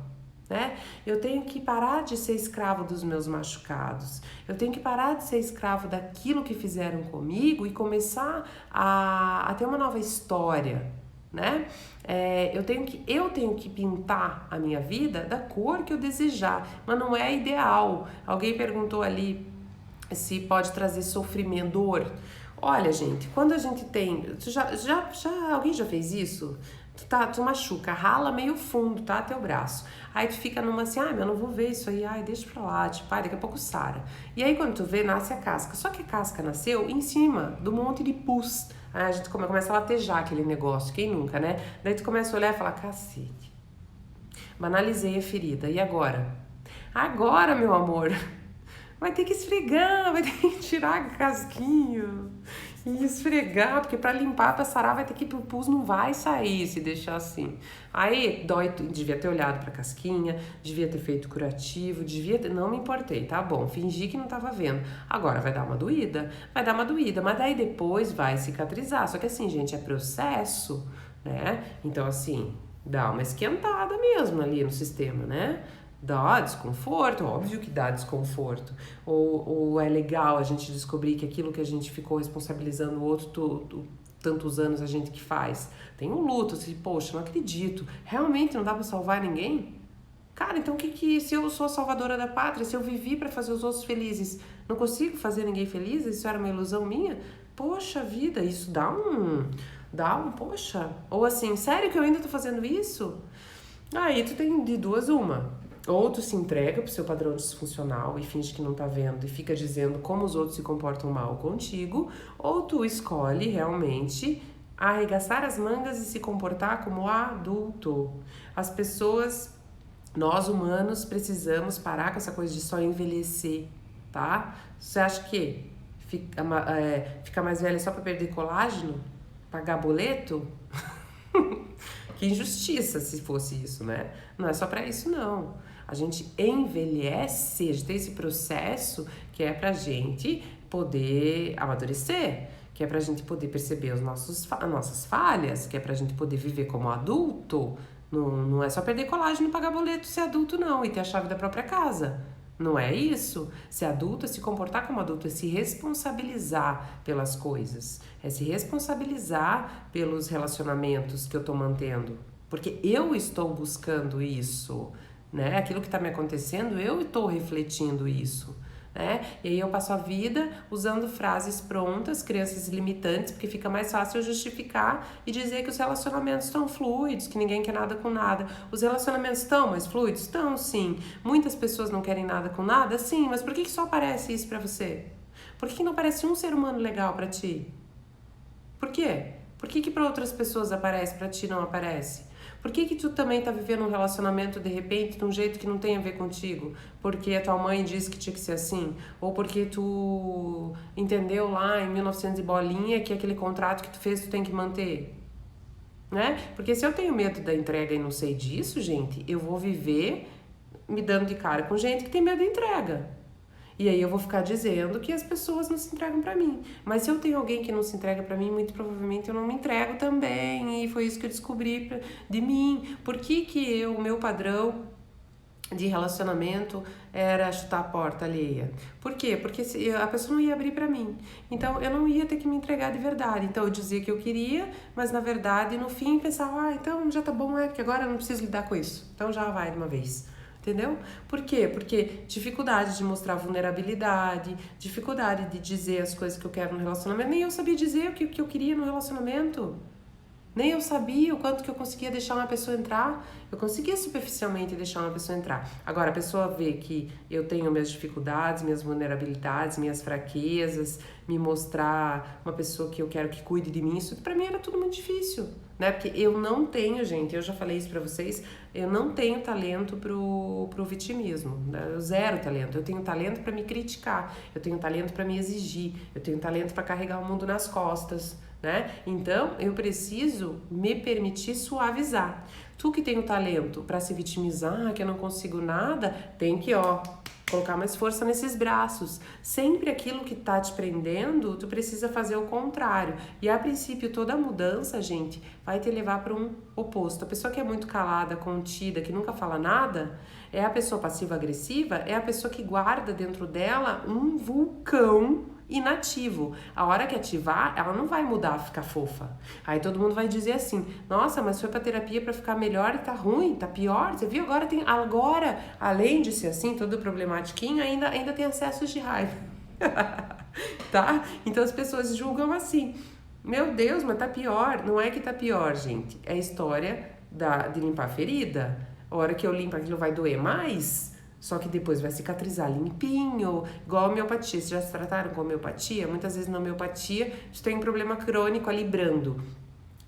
Né? Eu tenho que parar de ser escravo dos meus machucados, eu tenho que parar de ser escravo daquilo que fizeram comigo e começar a ter uma nova história, né? Eu tenho que pintar a minha vida da cor que eu desejar, mas não é ideal. Alguém perguntou ali se pode trazer sofrimento, dor. Olha, gente, quando a gente tem... Alguém já fez isso? Tu machuca, rala meio fundo, tá? Teu braço. Aí tu fica numa assim, mas eu não vou ver isso aí, deixa pra lá, tipo, daqui a pouco sara. E aí quando tu vê, nasce a casca. Só que a casca nasceu em cima do monte de pus. Aí a gente começa a latejar aquele negócio, quem nunca, né? Daí tu começa a olhar e falar, cacete, banalizei a ferida, e agora? Agora, meu amor, vai ter que esfregar, vai ter que tirar a casquinha e esfregar, porque pra limpar, pra sarar, vai ter que, o pus não vai sair se deixar assim. Aí dói, devia ter olhado pra casquinha, devia ter feito curativo, não me importei, tá bom, fingi que não tava vendo. Agora vai dar uma doída, mas daí depois vai cicatrizar. Só que assim, gente, é processo, né? Então assim, dá uma esquentada mesmo ali no sistema, né? Dá desconforto, óbvio que dá desconforto. Ou é legal a gente descobrir que aquilo que a gente ficou responsabilizando o outro tantos anos a gente que faz. Tem um luto, assim, poxa, não acredito. Realmente não dá pra salvar ninguém? Cara, então se eu sou a salvadora da pátria, se eu vivi pra fazer os outros felizes, não consigo fazer ninguém feliz? Isso era uma ilusão minha? Poxa vida, isso poxa. Ou assim, sério que eu ainda tô fazendo isso? Aí tu tem de duas uma. Ou tu se entrega pro seu padrão disfuncional e finge que não tá vendo e fica dizendo como os outros se comportam mal contigo, ou tu escolhe realmente arregaçar as mangas e se comportar como adulto. As pessoas, nós humanos, precisamos parar com essa coisa de só envelhecer, tá? Você acha que ficar mais velha só pra perder colágeno? Pagar boleto? Que injustiça se fosse isso, né? Não é só pra isso, não. A gente envelhece, a gente tem esse processo que é pra gente poder amadurecer, que é pra gente poder perceber as nossas falhas, que é pra gente poder viver como adulto. Não é só perder colágeno e pagar boleto ser adulto, não, e ter a chave da própria casa. Não é isso? Ser adulto é se comportar como adulto, é se responsabilizar pelas coisas, é se responsabilizar pelos relacionamentos que eu tô mantendo, porque eu estou buscando isso, né? Aquilo que tá me acontecendo, eu estou refletindo isso, né? E aí eu passo a vida usando frases prontas, crenças limitantes, porque fica mais fácil eu justificar e dizer que os relacionamentos estão fluidos, que ninguém quer nada com nada. Os relacionamentos estão mais fluidos? Estão, sim. Muitas pessoas não querem nada com nada? Sim, mas por que só aparece isso pra você? Por que não aparece um ser humano legal pra ti? Por quê? Por que pra outras pessoas aparece, pra ti não aparece? Por que tu também tá vivendo um relacionamento de repente de um jeito que não tem a ver contigo? Porque a tua mãe disse que tinha que ser assim? Ou porque tu entendeu lá em 1900 e bolinha que aquele contrato que tu fez tu tem que manter? Né? Porque se eu tenho medo da entrega e não sei disso, gente, eu vou viver me dando de cara com gente que tem medo da entrega. E aí eu vou ficar dizendo que as pessoas não se entregam pra mim. Mas se eu tenho alguém que não se entrega pra mim, muito provavelmente eu não me entrego também. E foi isso que eu descobri de mim. Por que o meu padrão de relacionamento era chutar a porta alheia? Por quê? Porque a pessoa não ia abrir pra mim. Então eu não ia ter que me entregar de verdade. Então eu dizia que eu queria, mas na verdade no fim pensava, então já tá bom, porque agora eu não preciso lidar com isso. Então já vai de uma vez. Entendeu? Por quê? Porque dificuldade de mostrar vulnerabilidade, dificuldade de dizer as coisas que eu quero no relacionamento. Nem eu sabia dizer o que eu queria no relacionamento. Nem eu sabia o quanto que eu conseguia deixar uma pessoa entrar. Eu conseguia superficialmente deixar uma pessoa entrar. Agora, a pessoa vê que eu tenho minhas dificuldades, minhas vulnerabilidades, minhas fraquezas, me mostrar uma pessoa que eu quero que cuide de mim. Isso pra mim era tudo muito difícil, né? Porque eu não tenho, gente, eu já falei isso pra vocês, eu não tenho talento pro vitimismo, né? Eu zero talento. Eu tenho talento pra me criticar, eu tenho talento pra me exigir, eu tenho talento pra carregar o mundo nas costas, né? Então, eu preciso me permitir suavizar. Tu que tem o talento pra se vitimizar, que eu não consigo nada, tem que, colocar mais força nesses braços. Sempre aquilo que tá te prendendo, tu precisa fazer o contrário. E a princípio, toda mudança, gente, vai te levar para um oposto. A pessoa que é muito calada, contida, que nunca fala nada, é a pessoa passiva-agressiva, é a pessoa que guarda dentro dela um vulcão inativo. A hora que ativar, ela não vai mudar, ficar fofa. Aí todo mundo vai dizer assim, nossa, mas foi pra terapia pra ficar melhor e tá ruim, tá pior. Você viu? Agora, além de ser assim, todo problematiquinho, ainda tem acessos de raiva. Tá? Então as pessoas julgam assim. Meu Deus, mas tá pior. Não é que tá pior, gente. É a história de limpar a ferida. A hora que eu limpo aquilo vai doer mais, só que depois vai cicatrizar limpinho. Igual a homeopatia. Vocês já se trataram com homeopatia? Muitas vezes na homeopatia, tu tem um problema crônico ali brando.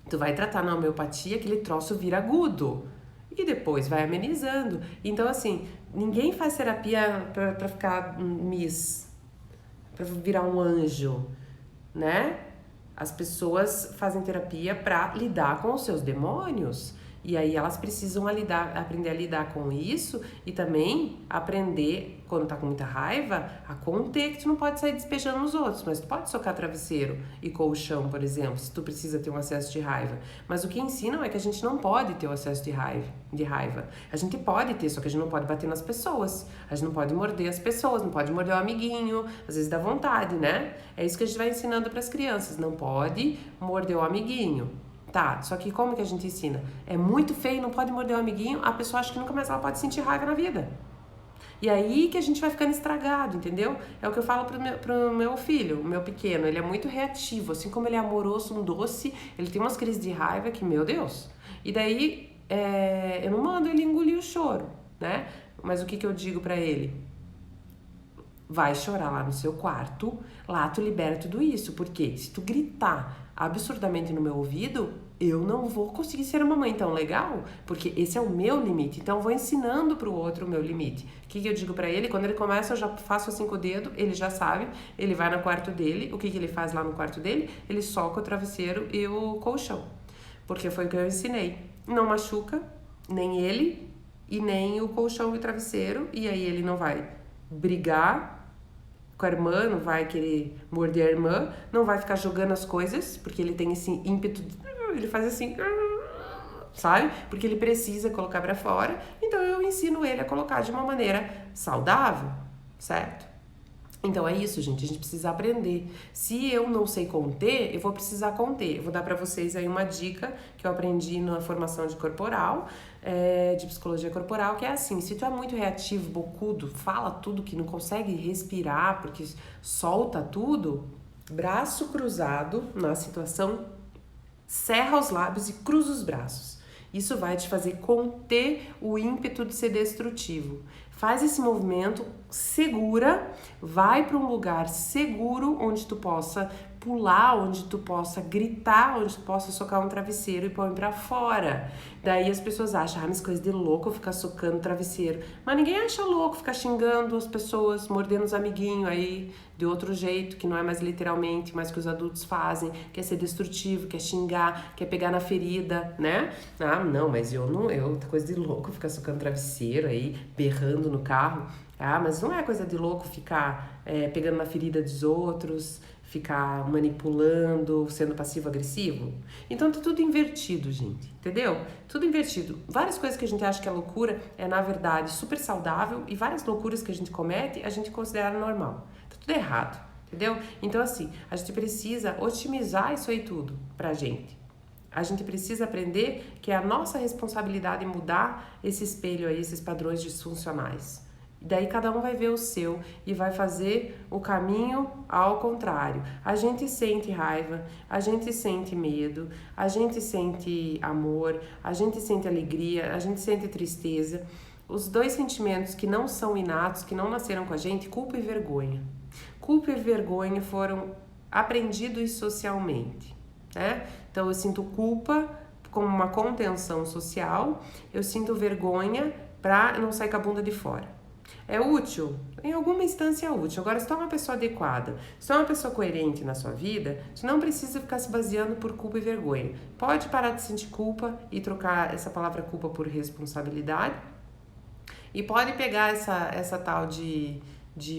Tu vai tratar na homeopatia, aquele troço vira agudo. E depois vai amenizando. Então, assim, ninguém faz terapia pra ficar pra virar um anjo, né? As pessoas fazem terapia para lidar com os seus demônios. E aí elas precisam aprender a lidar com isso e também aprender, quando tá com muita raiva, a conter que tu não pode sair despejando nos outros, mas tu pode socar travesseiro e colchão, por exemplo, se tu precisa ter um acesso de raiva. Mas o que ensinam é que a gente não pode ter o acesso de raiva. A gente pode ter, só que a gente não pode bater nas pessoas. A gente não pode morder as pessoas, não pode morder o amiguinho, às vezes dá vontade, né? É isso que a gente vai ensinando para as crianças, não pode morder o amiguinho. Tá, só que como que a gente ensina? É muito feio, não pode morder o amiguinho, a pessoa acha que nunca mais ela pode sentir raiva na vida. E aí que a gente vai ficando estragado, entendeu? É o que eu falo pro meu filho, o meu pequeno, ele é muito reativo, assim como ele é amoroso, um doce, ele tem umas crises de raiva que, meu Deus. E daí, eu não mando ele engolir o choro, né? Mas o que eu digo pra ele? Vai chorar lá no seu quarto, lá tu libera tudo isso, porque se tu gritar absurdamente no meu ouvido, eu não vou conseguir ser uma mãe tão legal, porque esse é o meu limite, então eu vou ensinando pro outro o meu limite. O que eu digo pra ele? Quando ele começa, eu já faço assim com o dedo, ele já sabe, ele vai no quarto dele, o que ele faz lá no quarto dele? Ele soca o travesseiro e o colchão, porque foi o que eu ensinei. Não machuca, nem ele, e nem o colchão e o travesseiro, e aí ele não vai brigar com a irmã, não vai querer morder a irmã, não vai ficar jogando as coisas, porque ele tem esse ímpeto, ele faz assim, sabe? Porque ele precisa colocar pra fora, então eu ensino ele a colocar de uma maneira saudável, certo? Então é isso, gente, a gente precisa aprender. Se eu não sei conter, eu vou precisar conter. Eu vou dar pra vocês aí uma dica que eu aprendi na formação de corporal, de psicologia corporal, que é assim: se tu é muito reativo, bocudo, fala tudo que não consegue respirar porque solta tudo, braço cruzado na situação, cerra os lábios e cruza os braços. Isso vai te fazer conter o ímpeto de ser destrutivo. Faz esse movimento, segura, vai para um lugar seguro onde tu possa pular, onde tu possa gritar, onde tu possa socar um travesseiro e põe pra fora. Daí as pessoas acham, mas coisa de louco ficar socando travesseiro. Mas ninguém acha louco ficar xingando as pessoas, mordendo os amiguinhos aí de outro jeito, que não é mais literalmente, mas que os adultos fazem, quer ser destrutivo, quer xingar, quer pegar na ferida, né? Ah, não, mas eu coisa de louco ficar socando travesseiro aí, berrando no carro. Ah, mas não é coisa de louco ficar pegando na ferida dos outros, ficar manipulando, sendo passivo-agressivo. Então tá tudo invertido, gente, entendeu? Tudo invertido. Várias coisas que a gente acha que é loucura é, na verdade, super saudável, e várias loucuras que a gente comete, a gente considera normal. Tá tudo errado, entendeu? Então, assim, a gente precisa otimizar isso aí tudo pra gente. A gente precisa aprender que é a nossa responsabilidade mudar esse espelho aí, esses padrões disfuncionais. Daí cada um vai ver o seu e vai fazer o caminho ao contrário. A gente sente raiva, a gente sente medo, a gente sente amor, a gente sente alegria, a gente sente tristeza. Os dois sentimentos que não são inatos, que não nasceram com a gente, culpa e vergonha. Culpa e vergonha foram aprendidos socialmente, né? Então eu sinto culpa como uma contenção social, eu sinto vergonha para não sair com a bunda de fora. É útil? Em alguma instância é útil. Agora, se tu é uma pessoa adequada, se tu é uma pessoa coerente na sua vida, tu não precisa ficar se baseando por culpa e vergonha. Pode parar de sentir culpa e trocar essa palavra culpa por responsabilidade. E pode pegar essa tal de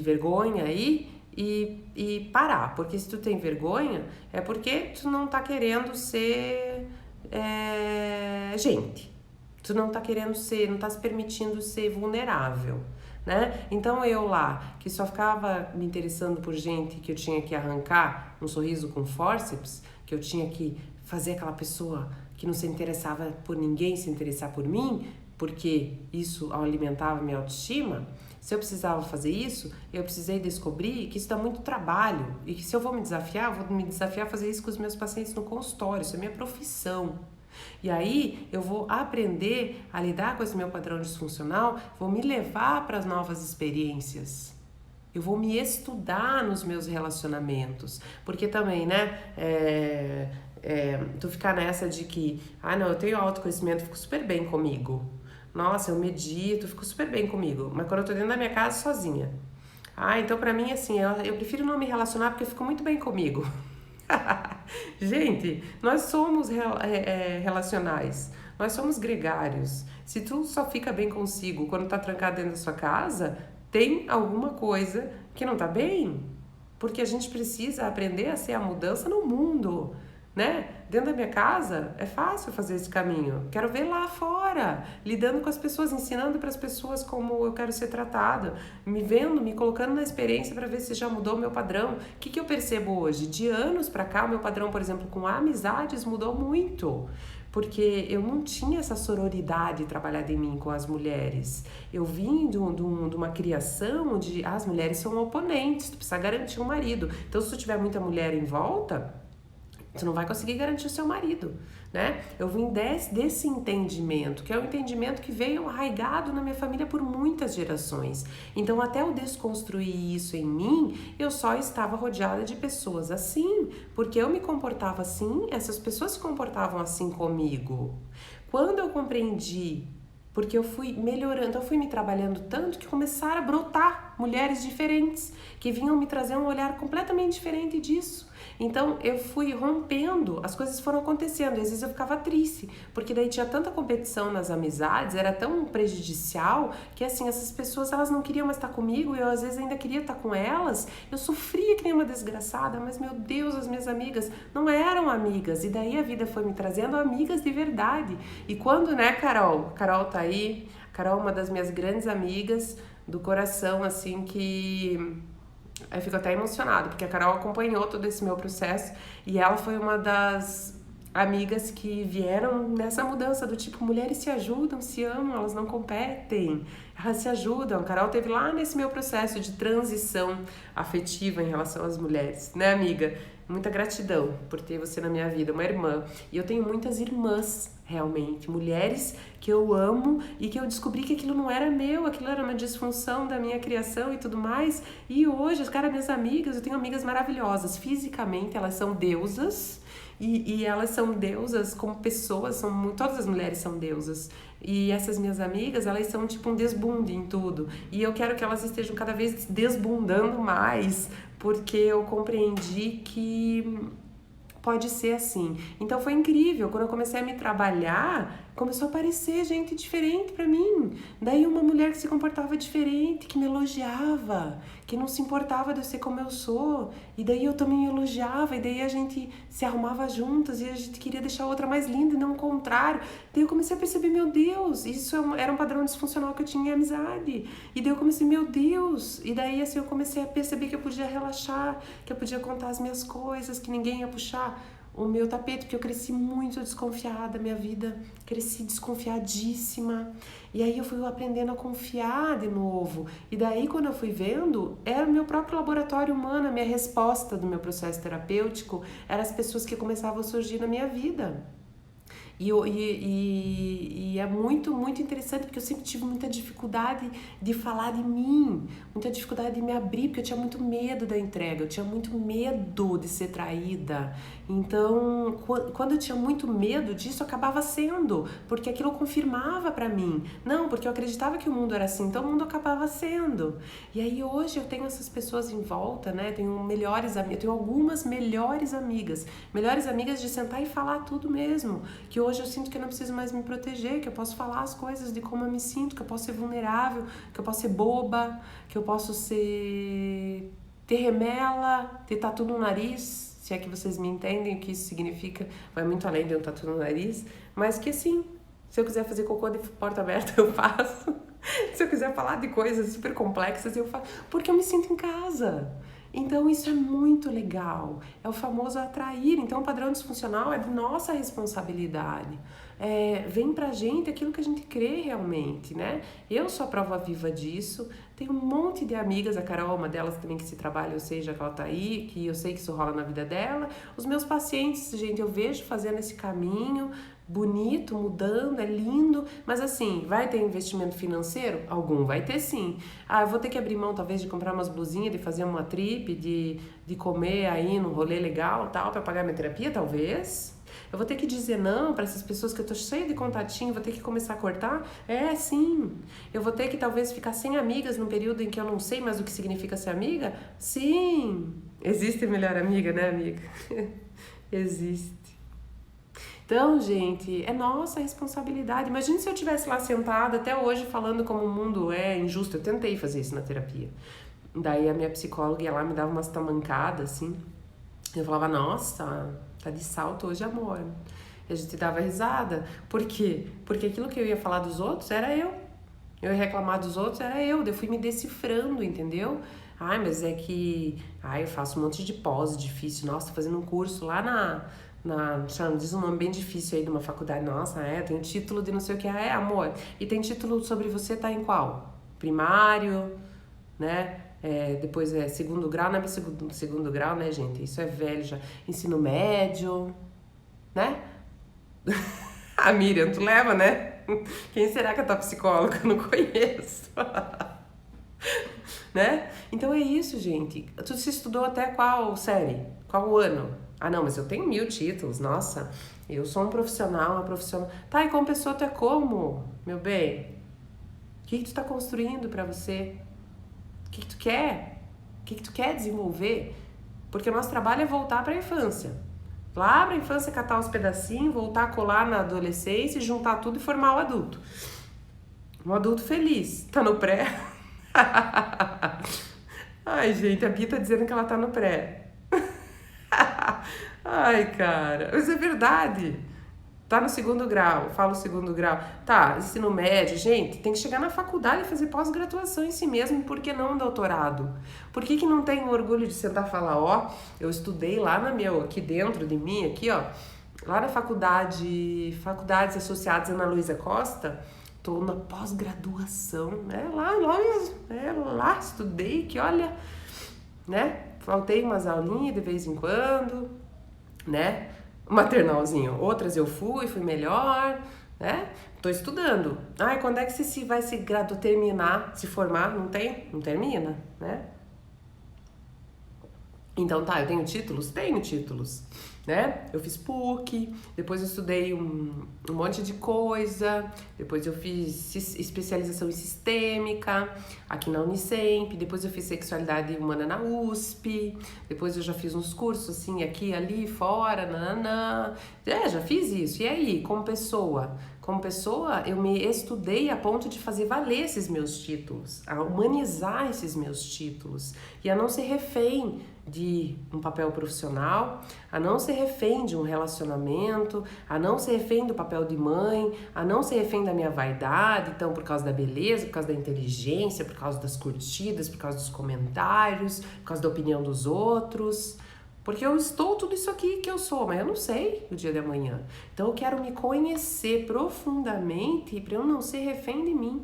vergonha aí e parar. Porque se tu tem vergonha, é porque tu não tá querendo ser gente. Tu não tá querendo ser, não tá se permitindo ser vulnerável. Né? Então eu lá, que só ficava me interessando por gente que eu tinha que arrancar um sorriso com fórceps, que eu tinha que fazer aquela pessoa que não se interessava por ninguém se interessar por mim, porque isso alimentava minha autoestima, se eu precisava fazer isso, eu precisei descobrir que isso dá muito trabalho e que se eu vou me desafiar, eu vou me desafiar a fazer isso com os meus pacientes no consultório, isso é minha profissão. E aí eu vou aprender a lidar com esse meu padrão disfuncional, vou me levar para as novas experiências. Eu vou me estudar nos meus relacionamentos, porque também, né, tu ficar nessa de que, não, eu tenho autoconhecimento, fico super bem comigo. Nossa, eu medito, fico super bem comigo. Mas quando eu tô dentro da minha casa sozinha. Então pra mim, assim, eu prefiro não me relacionar porque eu fico muito bem comigo. Gente, nós somos relacionais. Nós somos gregários. Se tu só fica bem consigo quando tá trancado dentro da sua casa, tem alguma coisa que não tá bem. Porque a gente precisa aprender a ser a mudança no mundo, né? Dentro da minha casa é fácil fazer esse caminho. Quero ver lá fora, lidando com as pessoas, ensinando para as pessoas como eu quero ser tratado, me vendo, me colocando na experiência para ver se já mudou o meu padrão. O que eu percebo hoje? De anos para cá, o meu padrão, por exemplo, com amizades mudou muito. Porque eu não tinha essa sororidade trabalhada em mim com as mulheres. Eu vim de uma criação onde as mulheres são oponentes, tu precisa garantir um marido. Então, se tu tiver muita mulher em volta, tu não vai conseguir garantir o seu marido, né? Eu vim desse entendimento, que é um entendimento que veio arraigado na minha família por muitas gerações. Então, até eu desconstruir isso em mim, eu só estava rodeada de pessoas assim, porque eu me comportava assim, essas pessoas se comportavam assim comigo. Quando eu compreendi, porque eu fui melhorando, eu fui me trabalhando tanto que começaram a brotar mulheres diferentes, que vinham me trazer um olhar completamente diferente disso. Então eu fui rompendo, as coisas foram acontecendo, e às vezes eu ficava triste, porque daí tinha tanta competição nas amizades, era tão prejudicial, que assim, essas pessoas elas não queriam mais estar comigo, e eu às vezes ainda queria estar com elas, eu sofria que nem uma desgraçada, mas meu Deus, as minhas amigas não eram amigas, e daí a vida foi me trazendo amigas de verdade. E quando, né, Carol tá aí, Carol é uma das minhas grandes amigas do coração, assim, que eu fico até emocionada, porque a Carol acompanhou todo esse meu processo e ela foi uma das amigas que vieram nessa mudança do tipo, mulheres se ajudam, se amam, elas não competem, elas se ajudam. A Carol teve lá nesse meu processo de transição afetiva em relação às mulheres, né, amiga? Muita gratidão por ter você na minha vida, uma irmã. E eu tenho muitas irmãs, realmente, mulheres que eu amo e que eu descobri que aquilo não era meu, aquilo era uma disfunção da minha criação e tudo mais. E hoje, as caras, minhas amigas, eu tenho amigas maravilhosas. Fisicamente, elas são deusas e elas são deusas como pessoas, todas as mulheres são deusas. E essas minhas amigas, elas são tipo um desbunde em tudo. E eu quero que elas estejam cada vez desbundando mais, porque eu compreendi que pode ser assim. Então foi incrível, quando eu comecei a me trabalhar, começou a aparecer gente diferente pra mim. Daí uma mulher que se comportava diferente, que me elogiava, que não se importava de eu ser como eu sou. E daí eu também elogiava, e daí a gente se arrumava juntas, e a gente queria deixar a outra mais linda e não o contrário. Daí eu comecei a perceber, meu Deus, isso era um padrão disfuncional que eu tinha em amizade. E daí eu comecei, meu Deus, e daí assim eu comecei a perceber que eu podia relaxar, que eu podia contar as minhas coisas, que ninguém ia puxar o meu tapete, porque eu cresci muito desconfiada, minha vida, cresci desconfiadíssima, e aí eu fui aprendendo a confiar de novo, e daí quando eu fui vendo, era o meu próprio laboratório humano, a minha resposta do meu processo terapêutico, eram as pessoas que começavam a surgir na minha vida. E é muito, muito interessante, porque eu sempre tive muita dificuldade de falar de mim, muita dificuldade de me abrir, porque eu tinha muito medo da entrega, eu tinha muito medo de ser traída. Então, quando eu tinha muito medo disso, eu acabava sendo, porque aquilo confirmava pra mim. Não, porque eu acreditava que o mundo era assim, então o mundo acabava sendo. E aí hoje eu tenho essas pessoas em volta, né? Eu tenho algumas melhores amigas de sentar e falar tudo mesmo, que hoje eu sinto que eu não preciso mais me proteger, que eu posso falar as coisas de como eu me sinto, que eu posso ser vulnerável, que eu posso ser boba, que eu posso ter remela, ter tatu no nariz, se é que vocês me entendem o que isso significa, vai muito além de um tatu no nariz, mas que assim, se eu quiser fazer cocô de porta aberta, eu faço. Se eu quiser falar de coisas super complexas, eu faço, porque eu me sinto em casa. Então isso é muito legal, é o famoso atrair. Então o padrão disfuncional é de nossa responsabilidade. Vem pra gente aquilo que a gente crê realmente, né? Eu sou a prova viva disso, tenho um monte de amigas, a Carol, uma delas também que se trabalha, ou seja, que ela tá aí, que eu sei que isso rola na vida dela. Os meus pacientes, gente, eu vejo fazendo esse caminho, bonito, mudando, é lindo, mas assim, vai ter investimento financeiro? Algum vai ter sim. Ah, eu vou ter que abrir mão talvez de comprar umas blusinhas, de fazer uma trip, de comer aí num rolê legal, tal, para pagar minha terapia, talvez. Eu vou ter que dizer não para essas pessoas que eu tô cheia de contatinho, vou ter que começar a cortar? Sim. Eu vou ter que talvez ficar sem amigas num período em que eu não sei mais o que significa ser amiga? Sim. Existe melhor amiga, né, amiga? Existe. Então, gente, é nossa responsabilidade. Imagina se eu estivesse lá sentada até hoje falando como o mundo é injusto. Eu tentei fazer isso na terapia. Daí a minha psicóloga ia lá, me dava umas tamancadas, assim. Eu falava, nossa, tá de salto hoje, amor. E a gente dava risada. Por quê? Porque aquilo que eu ia falar dos outros era eu. Eu ia reclamar dos outros era eu. Eu fui me decifrando, entendeu? Ai, mas é que... Ai, eu faço um monte de pós difícil. Nossa, tô fazendo um curso lá diz um nome bem difícil aí de uma faculdade. Nossa, tem título de não sei o que. Amor. E tem título sobre você, tá em qual? Primário, né? Depois segundo grau, não é segundo grau, né, gente? Isso é velho já. Ensino médio, né? A Miriam, tu leva, né? Quem será que é tua psicóloga? Eu não conheço. Né? Então é isso, gente. Tu se estudou até qual série? Qual ano? Ah, não, mas eu tenho 1000 títulos. Nossa, eu sou um profissional, uma profissional. Tá, e como pessoa tu é como, meu bem? O que tu tá construindo pra você? O que tu quer? O que tu quer desenvolver? Porque o nosso trabalho é voltar pra infância. Lá pra infância, catar os pedacinhos, voltar a colar na adolescência, juntar tudo e formar o adulto. Um adulto feliz. Tá no pré? Ai, gente, a Bia tá dizendo que ela tá no pré. Ai, cara, mas é verdade. Tá no segundo grau, fala o segundo grau. Tá, ensino médio, gente, tem que chegar na faculdade e fazer pós-graduação em si mesmo, por que não doutorado? Por que não tem orgulho de sentar e falar, ó, eu estudei lá aqui dentro de mim, aqui, ó, lá na Faculdades Associadas Ana Luísa Costa, tô na pós-graduação, lá, estudei, que olha, né, faltei umas aulinhas de vez em quando, né, maternalzinho. Outras eu fui melhor, né? Tô estudando. Ai, quando é que você vai se terminar, se formar? Não tem? Não termina, né? Então tá, eu tenho títulos? Tenho títulos, né? Eu fiz PUC, depois eu estudei um monte de coisa, depois eu fiz especialização em sistêmica aqui na Unicamp, depois eu fiz sexualidade humana na USP, depois eu já fiz uns cursos assim, aqui, ali, fora, nananã. Já fiz isso. E aí, como pessoa, eu me estudei a ponto de fazer valer esses meus títulos, a humanizar esses meus títulos e a não ser refém de um papel profissional, a não ser refém de um relacionamento, a não ser refém do papel de mãe, a não ser refém da minha vaidade, então por causa da beleza, por causa da inteligência, por causa das curtidas, por causa dos comentários, por causa da opinião dos outros. Porque eu estou tudo isso aqui que eu sou, mas eu não sei o dia de amanhã. Então eu quero me conhecer profundamente para eu não ser refém de mim.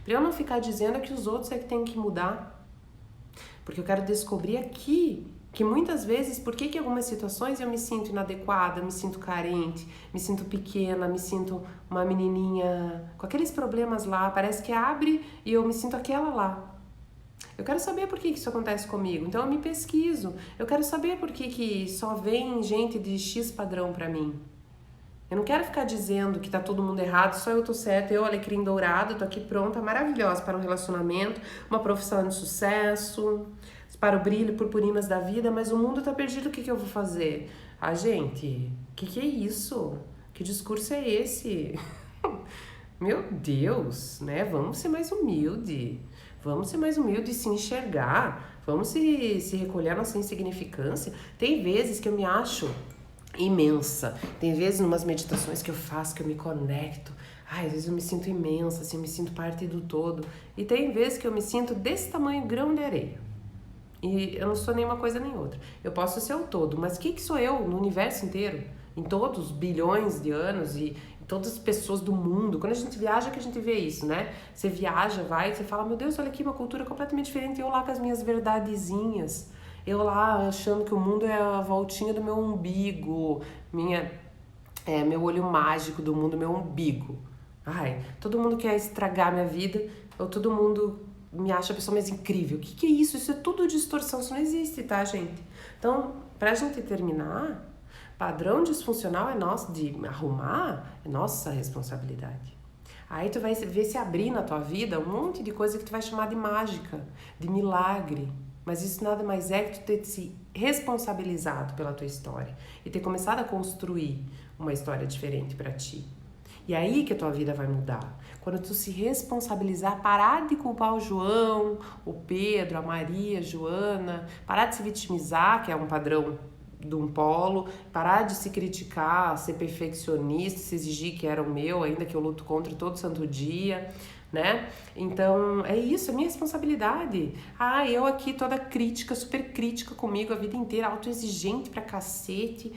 Para eu não ficar dizendo que os outros é que tem que mudar. Porque eu quero descobrir aqui que muitas vezes, por que em algumas situações eu me sinto inadequada, me sinto carente, me sinto pequena, me sinto uma menininha com aqueles problemas lá, parece que abre e eu me sinto aquela lá. Eu quero saber por que isso acontece comigo, então eu me pesquiso. Eu quero saber por que só vem gente de X padrão pra mim. Eu não quero ficar dizendo que tá todo mundo errado, só eu tô certa, eu, alecrim dourado, tô aqui pronta, maravilhosa para um relacionamento, uma profissão de sucesso, para o brilho, purpurinas da vida, mas o mundo tá perdido, o que eu vou fazer? Ah, gente, que é isso? Que discurso é esse? Meu Deus, né? Vamos ser mais humilde. Vamos ser mais humilde e se enxergar. Vamos se recolher a nossa insignificância. Tem vezes que eu me acho imensa. Tem vezes numas meditações que eu faço, que eu me conecto. Ai, às vezes eu me sinto imensa, assim, eu me sinto parte do todo. E tem vezes que eu me sinto desse tamanho, grão de areia. E eu não sou nenhuma coisa nem outra. Eu posso ser o todo, mas o que sou eu no universo inteiro? Em todos os bilhões de anos e em todas as pessoas do mundo. Quando a gente viaja, que a gente vê isso, né? Você viaja, vai, você fala, meu Deus, olha aqui, uma cultura completamente diferente. Eu lá com as minhas verdadezinhas. Eu lá achando que o mundo é a voltinha do meu umbigo. Meu olho mágico do mundo, meu umbigo. Ai, todo mundo quer estragar minha vida, ou todo mundo me acha a pessoa mais incrível. O que é isso? Isso é tudo distorção, isso não existe, tá, gente? Então, pra gente terminar, padrão disfuncional é nosso, de arrumar, é nossa responsabilidade. Aí tu vai ver se abrir na tua vida um monte de coisa que tu vai chamar de mágica, de milagre. Mas isso nada mais é que tu ter se responsabilizado pela tua história e ter começado a construir uma história diferente pra ti. E aí que a tua vida vai mudar. Quando tu se responsabilizar, parar de culpar o João, o Pedro, a Maria, a Joana, parar de se vitimizar, que é um padrão de um polo, parar de se criticar, ser perfeccionista, se exigir que era o meu, ainda que eu luto contra todo santo dia, né? Então, é isso, é minha responsabilidade. Eu aqui toda crítica, super crítica comigo a vida inteira, autoexigente pra cacete,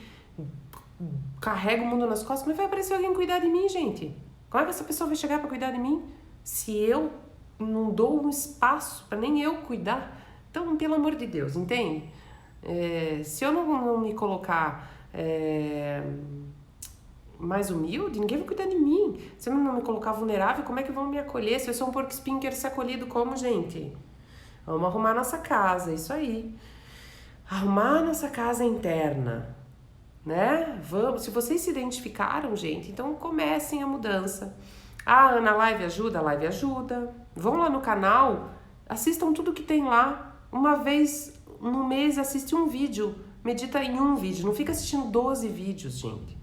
carrego o mundo nas costas, mas vai aparecer alguém cuidar de mim, gente. Como é que essa pessoa vai chegar pra cuidar de mim? Se eu não dou um espaço pra nem eu cuidar. Então, pelo amor de Deus, entende? Se eu não me colocar mais humilde, ninguém vai cuidar de mim. Se eu não me colocar vulnerável, como é que vão me acolher? Se eu sou um porco espinho, quero ser acolhido como, gente? Vamos arrumar nossa casa, isso aí. Arrumar nossa casa interna, né? Vamos, se vocês se identificaram, gente, então comecem a mudança. Ana, a live ajuda? A live ajuda. Vão lá no canal, assistam tudo que tem lá. Uma vez no mês assiste um vídeo, medita em um vídeo, não fica assistindo 12 vídeos, gente.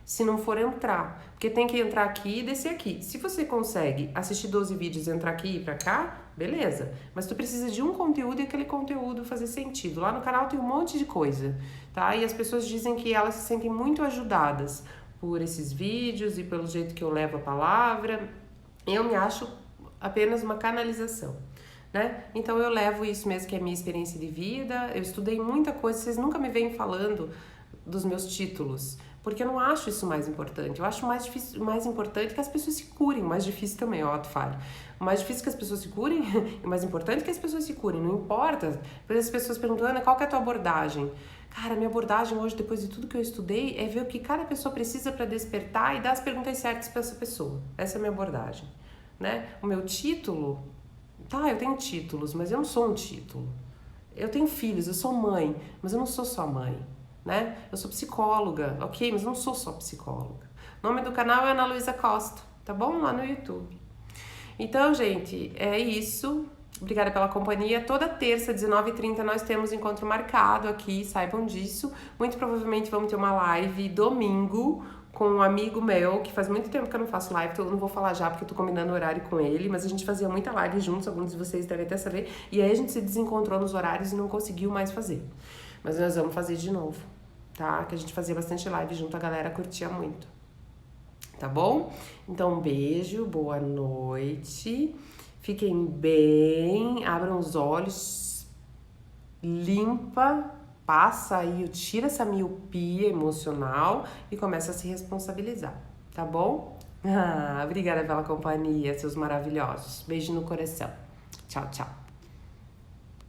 Se não for entrar, porque tem que entrar aqui e descer aqui. Se você consegue assistir 12 vídeos, entrar aqui e ir pra cá, beleza. Mas tu precisa de um conteúdo e aquele conteúdo fazer sentido. Lá no canal tem um monte de coisa, tá? E as pessoas dizem que elas se sentem muito ajudadas por esses vídeos e pelo jeito que eu levo a palavra. Eu me acho apenas uma canalização, né? Então eu levo isso mesmo, que é a minha experiência de vida. Eu estudei muita coisa, vocês nunca me vêm falando dos meus títulos, porque eu não acho isso mais importante. Eu acho mais difícil, mais importante que as pessoas se curem. Mais difícil também, ó, tu fala. O mais difícil que as pessoas se curem e mais importante que as pessoas se curem. Não importa. As pessoas perguntam, Ana, qual que é a tua abordagem? Cara, minha abordagem hoje, depois de tudo que eu estudei, é ver o que cada pessoa precisa para despertar e dar as perguntas certas para essa pessoa. Essa é a minha abordagem, né? O meu título, eu tenho títulos, mas eu não sou um título. Eu tenho filhos, eu sou mãe, mas eu não sou só mãe, né? Eu sou psicóloga, ok, mas não sou só psicóloga. O nome do canal é Ana Luísa Costa, tá bom? Lá no YouTube. Então, gente, é isso. Obrigada pela companhia. Toda terça, 19h30, nós temos encontro marcado aqui, saibam disso. Muito provavelmente vamos ter uma live domingo com um amigo meu, que faz muito tempo que eu não faço live, então eu não vou falar já porque eu tô combinando o horário com ele, mas a gente fazia muita live juntos, alguns de vocês devem até saber, e aí a gente se desencontrou nos horários e não conseguiu mais fazer. Mas nós vamos fazer de novo, tá? Que a gente fazia bastante live junto, a galera curtia muito. Tá bom? Então, um beijo, boa noite, fiquem bem, abram os olhos, limpa, passa aí, tira essa miopia emocional e começa a se responsabilizar, tá bom? Obrigada pela companhia, seus maravilhosos. Beijo no coração. Tchau, tchau.